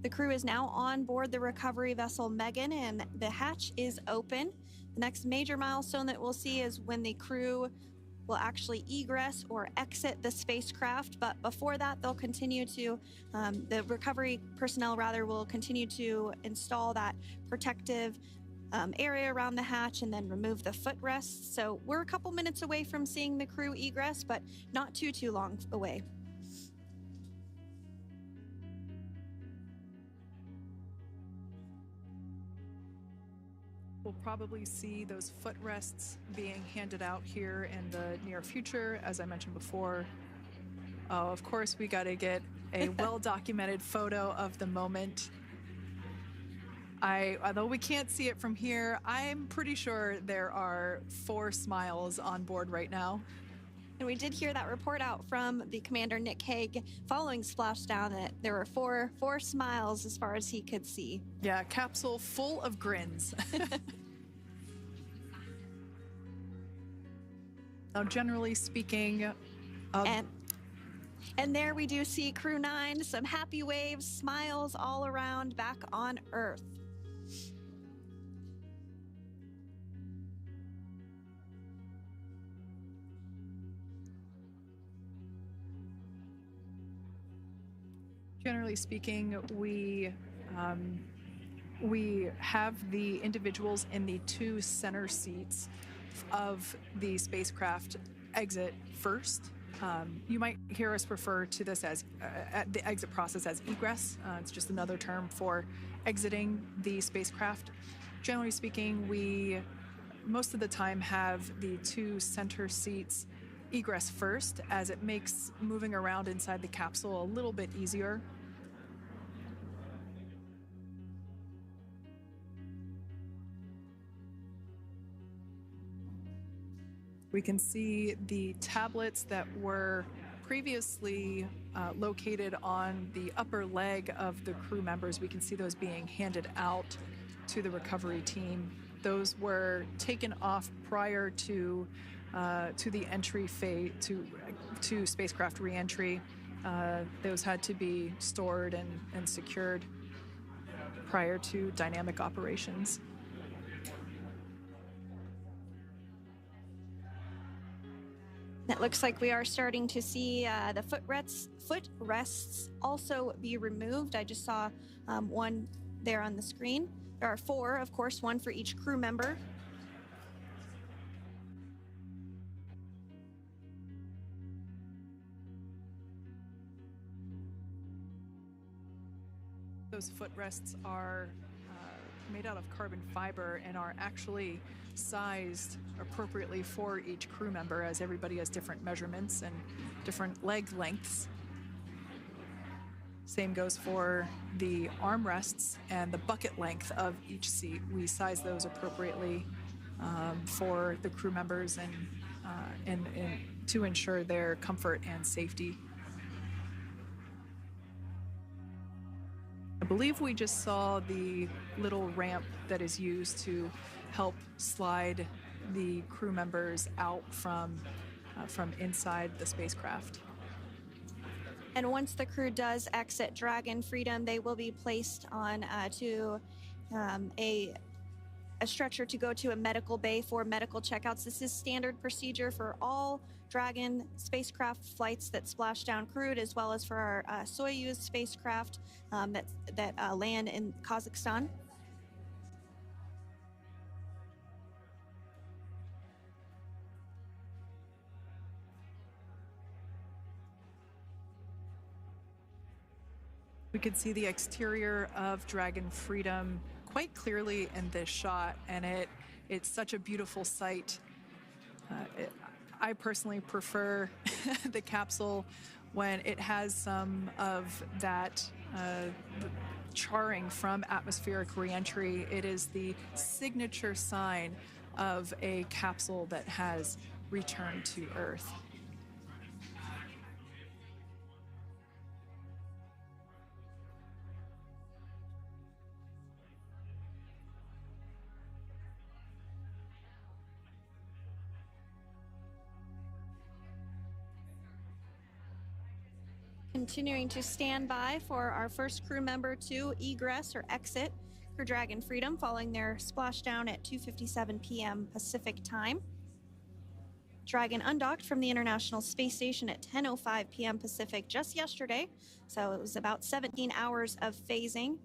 The crew is now on board the recovery vessel Megan, and the hatch is open. The next major milestone that we'll see is when the crew will actually egress or exit the spacecraft. But before that, they'll continue to, the recovery personnel rather, will continue to install that protective area around the hatch and then remove the footrests. So we're a couple minutes away from seeing the crew egress, but not too long away. We'll probably see those footrests being handed out here in the near future, as I mentioned before. Oh, of course, we got to get a well-documented photo of the moment. Although we can't see it from here, I'm pretty sure there are 4 smiles on board right now. And we did hear that report out from the commander, Nick Hague, following Splashdown, that there were four smiles as far as he could see. Yeah, capsule full of grins. Now, generally speaking... And there we do see Crew-9, some happy waves, smiles all around back on Earth. Generally speaking, we have the individuals in the 2 center seats of the spacecraft exit first. You might hear us refer to this as the exit process as egress. It's just another term for exiting the spacecraft. Generally speaking, we most of the time have the 2 center seats egress first, as it makes moving around inside the capsule a little bit easier. We can see the tablets that were previously located on the upper leg of the crew members. We can see those being handed out to the recovery team. Those were taken off prior to the entry phase, to spacecraft reentry. Those had to be stored and secured prior to dynamic operations. It looks like we are starting to see the footrests also be removed. I just saw one there on the screen. There are 4, of course, 1 for each crew member. Those footrests are made out of carbon fiber and are actually sized appropriately for each crew member, as everybody has different measurements and different leg lengths. Same goes for the armrests and the bucket length of each seat. We size those appropriately for the crew members and to ensure their comfort and safety. I believe we just saw the little ramp that is used to help slide the crew members out from inside the spacecraft. And once the crew does exit Dragon Freedom, they will be placed on to a stretcher to go to a medical bay for medical checkouts. This is standard procedure for all Dragon spacecraft flights that Splashdown crewed, as well as for our Soyuz spacecraft that land in Kazakhstan. We could see the exterior of Dragon Freedom quite clearly in this shot, and it's such a beautiful sight. I personally prefer the capsule when it has some of that charring from atmospheric reentry. It is the signature sign of a capsule that has returned to Earth. Continuing to stand by for our first crew member to egress or exit Crew Dragon Freedom following their splashdown at 2:57 p.m. Pacific time. Dragon undocked from the International Space Station at 10:05 p.m. Pacific just yesterday, so it was about 17 hours of phasing.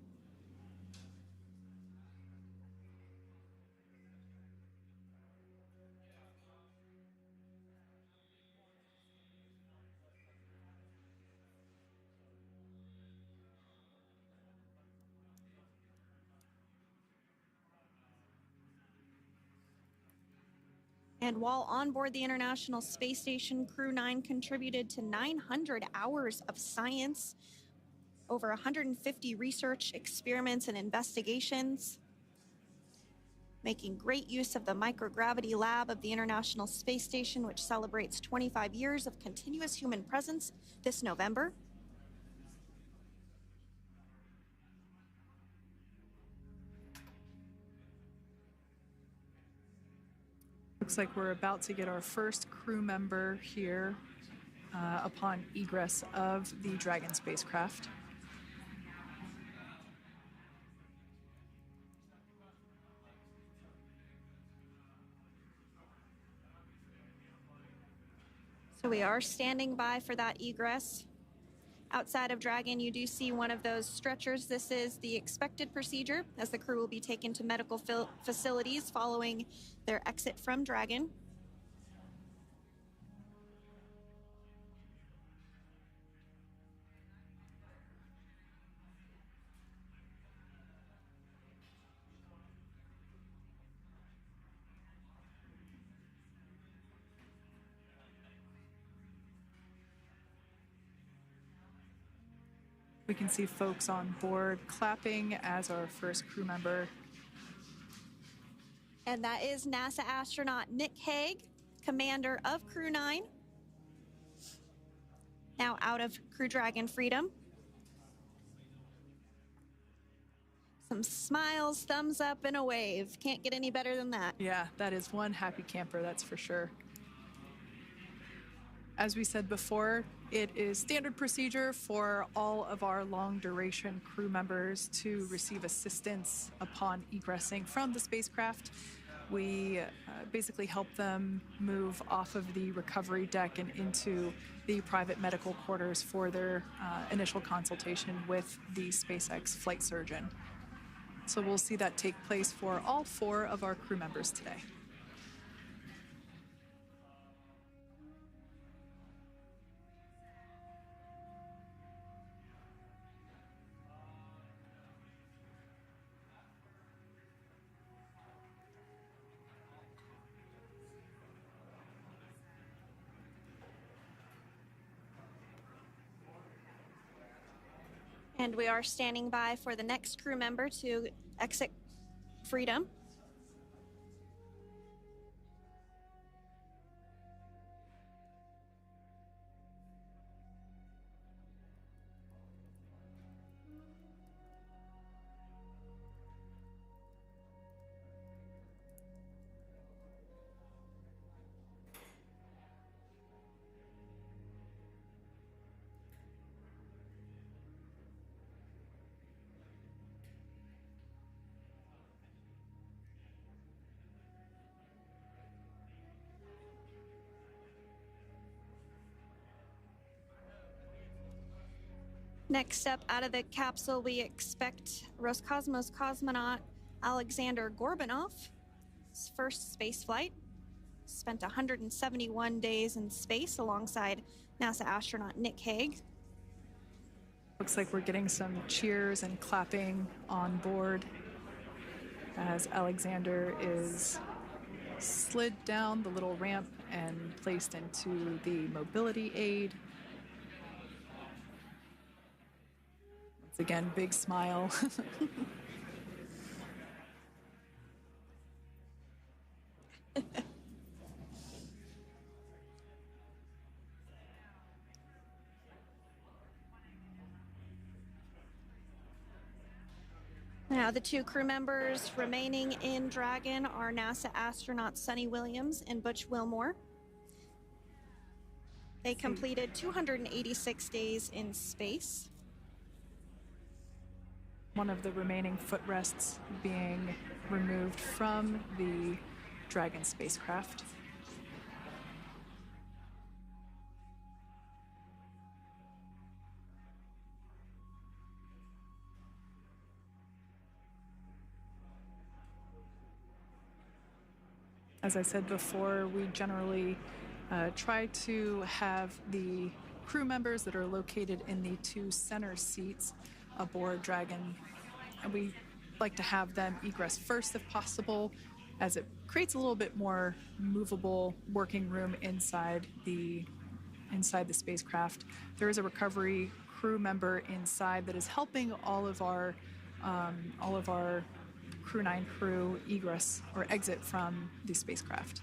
And while on board the International Space Station, Crew-9 contributed to 900 hours of science, over 150 research experiments and investigations, making great use of the microgravity lab of the International Space Station, which celebrates 25 years of continuous human presence this November. Looks like we're about to get our first crew member here upon egress of the Dragon spacecraft. So we are standing by for that egress. Outside of Dragon, you do see one of those stretchers. This is the expected procedure as the crew will be taken to medical facilities following their exit from Dragon. We can see folks on board clapping as our first crew member. And that is NASA astronaut Nick Hague, commander of Crew-9, now out of Crew Dragon Freedom. Some smiles, thumbs up, and a wave. Can't get any better than that. Yeah, that is one happy camper, that's for sure. As we said before, it is standard procedure for all of our long-duration crew members to receive assistance upon egressing from the spacecraft. We basically help them move off of the recovery deck and into the private medical quarters for their initial consultation with the SpaceX flight surgeon. So we'll see that take place for all 4 of our crew members today. And we are standing by for the next crew member to exit Freedom. Next up out of the capsule, we expect Roscosmos cosmonaut Aleksandr Gorbunov. His first space flight. Spent 171 days in space alongside NASA astronaut Nick Hague. Looks like we're getting some cheers and clapping on board as Aleksandr is slid down the little ramp and placed into the mobility aid. Once again, big smile. Now, the 2 crew members remaining in Dragon are NASA astronauts Suni Williams and Butch Wilmore. They completed 286 days in space. One of the remaining footrests being removed from the Dragon spacecraft. As I said before, we generally try to have the crew members that are located in the two center seats aboard Dragon, and we like to have them egress first if possible, as it creates a little bit more movable working room inside the spacecraft. There is a recovery crew member inside that is helping all of our Crew-9 crew egress or exit from the spacecraft.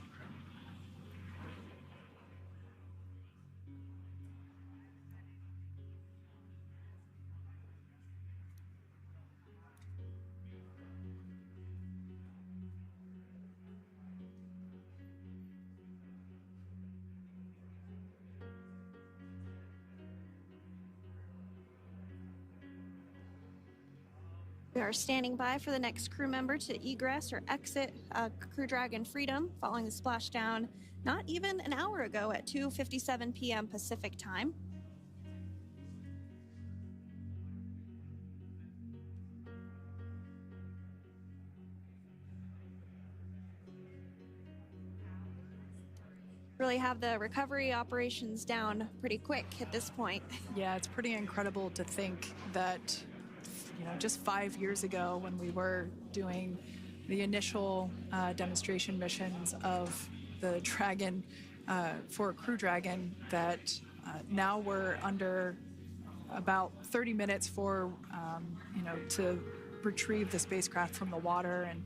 We are standing by for the next crew member to egress or exit Crew Dragon Freedom following the splashdown not even an hour ago at 2:57 p.m. Pacific time. Really have the recovery operations down pretty quick at this point. Yeah, it's pretty incredible to think that, just 5 years ago when we were doing the initial demonstration missions of the Dragon for Crew Dragon, that now we're under about 30 minutes for, to retrieve the spacecraft from the water, and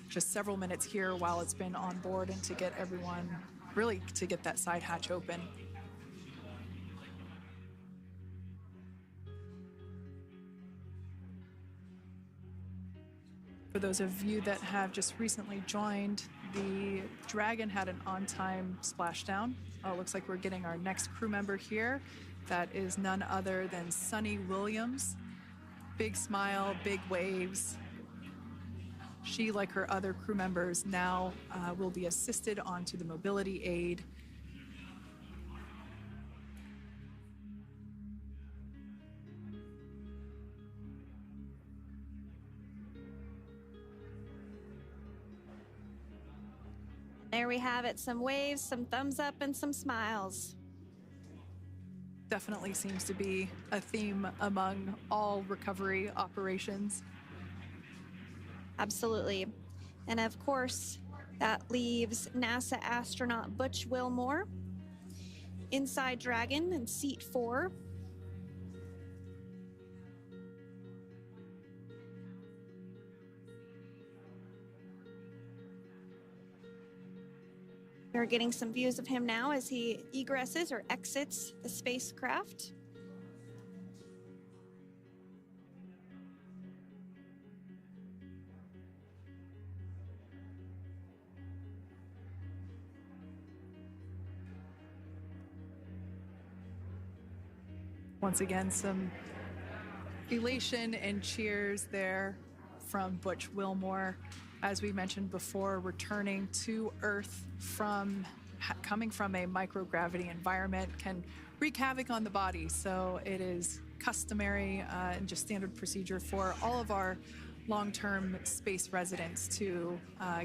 just several minutes here while it's been on board, and to get everyone, really to get that side hatch open. For those of you that have just recently joined, the Dragon had an on-time splashdown. Looks like we're getting our next crew member here. That is none other than Suni Williams. Big smile, big waves. She, like her other crew members, now will be assisted onto the mobility aid. There we have it, some waves, some thumbs up, and some smiles. Definitely seems to be a theme among all recovery operations. Absolutely. And of course, that leaves NASA astronaut Butch Wilmore inside Dragon in seat 4. We're getting some views of him now as he egresses or exits the spacecraft. Once again, some elation and cheers there from Butch Wilmore. As we mentioned before, returning to Earth coming from a microgravity environment can wreak havoc on the body. So it is customary and just standard procedure for all of our long-term space residents to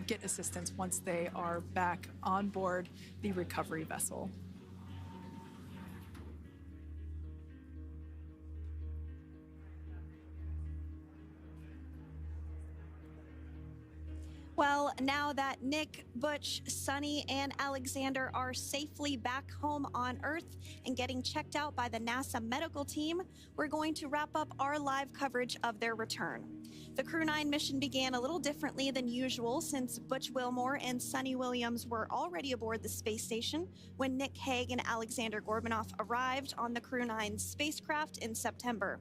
get assistance once they are back on board the recovery vessel. Well, now that Nick, Butch, Suni, and Aleksandr are safely back home on Earth and getting checked out by the NASA medical team, we're going to wrap up our live coverage of their return. The Crew-9 mission began a little differently than usual since Butch Wilmore and Suni Williams were already aboard the space station when Nick Hague and Aleksandr Gorbunov arrived on the Crew-9 spacecraft in September.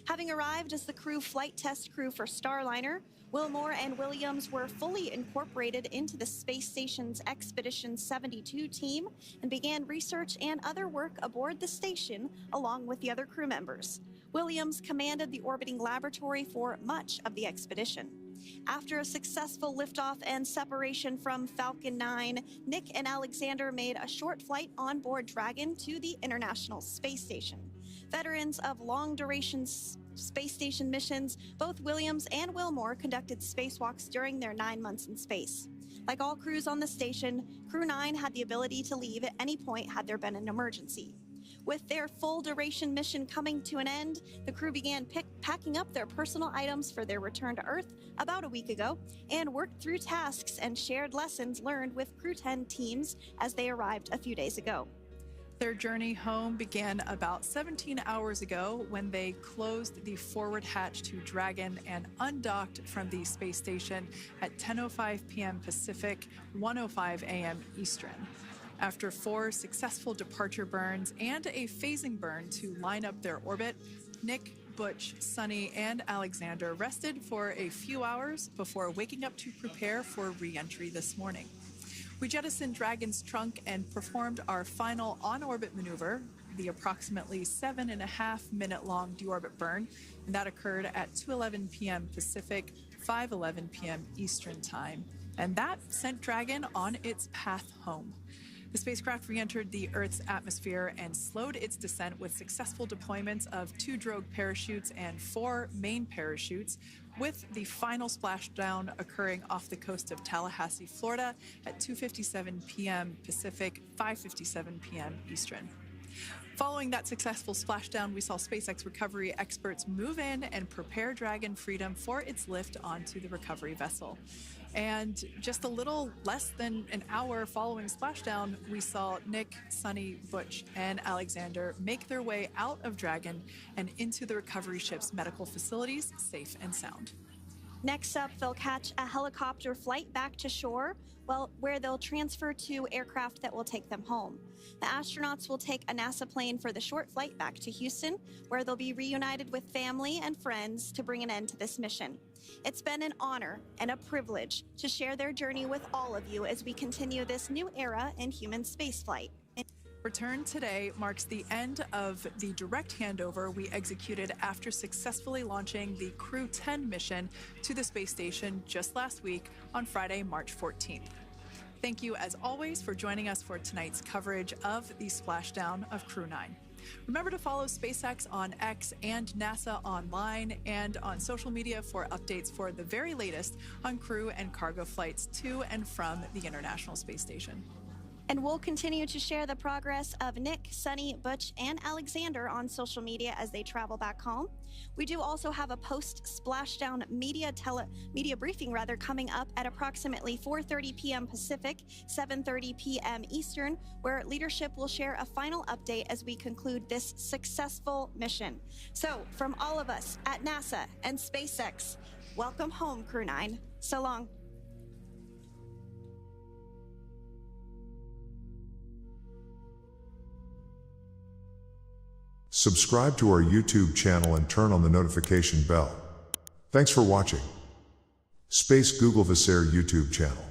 Having arrived as the crew flight test crew for Starliner, Wilmore and Williams were fully incorporated into the space station's Expedition 72 team and began research and other work aboard the station along with the other crew members. Williams commanded the orbiting laboratory for much of the expedition. After a successful liftoff and separation from Falcon 9, Nick and Aleksandr made a short flight on board Dragon to the International Space Station. Veterans of long-duration space station missions, both Williams and Wilmore conducted spacewalks during their 9 months in space. Like all crews on the station, Crew-9 had the ability to leave at any point had there been an emergency. With their full-duration mission coming to an end, the crew began packing up their personal items for their return to Earth about a week ago and worked through tasks and shared lessons learned with Crew-10 teams as they arrived a few days ago. Their journey home began about 17 hours ago when they closed the forward hatch to Dragon and undocked from the space station at 10:05 p.m. Pacific, 1:05 a.m. Eastern. After 4 successful departure burns and a phasing burn to line up their orbit, Nick, Butch, Suni, and Aleksandr rested for a few hours before waking up to prepare for re-entry this morning. We jettisoned Dragon's trunk and performed our final on-orbit maneuver, the approximately 7.5-minute-long deorbit burn, and that occurred at 2:11 p.m. Pacific, 5:11 p.m. Eastern Time, and that sent Dragon on its path home. The spacecraft re-entered the Earth's atmosphere and slowed its descent with successful deployments of 2 Drogue parachutes and 4 main parachutes, with the final splashdown occurring off the coast of Tallahassee, Florida at 2:57 p.m. Pacific, 5:57 p.m. Eastern. Following that successful splashdown, we saw SpaceX recovery experts move in and prepare Dragon Freedom for its lift onto the recovery vessel. And just a little less than an hour following splashdown, we saw Nick, Suni, Butch, and Aleksandr make their way out of Dragon and into the recovery ship's medical facilities, safe and sound. Next up, they'll catch a helicopter flight back to shore, where they'll transfer to aircraft that will take them home. The astronauts will take a NASA plane for the short flight back to Houston, where they'll be reunited with family and friends to bring an end to this mission. It's been an honor and a privilege to share their journey with all of you as we continue this new era in human spaceflight. Return today marks the end of the direct handover we executed after successfully launching the Crew-10 mission to the space station just last week on Friday, March 14th. Thank you, as always, for joining us for tonight's coverage of the splashdown of Crew-9. Remember to follow SpaceX on X and NASA online and on social media for updates for the very latest on crew and cargo flights to and from the International Space Station. And we'll continue to share the progress of Nick, Suni, Butch, and Aleksandr on social media as they travel back home. We do also have a post-splashdown media briefing coming up at approximately 4:30 p.m. Pacific, 7:30 p.m. Eastern, where leadership will share a final update as we conclude this successful mission. So, from all of us at NASA and SpaceX, welcome home, Crew-9. So long. Subscribe to our YouTube channel and turn on the notification bell. Thanks for watching. Space Googlevesaire YouTube channel.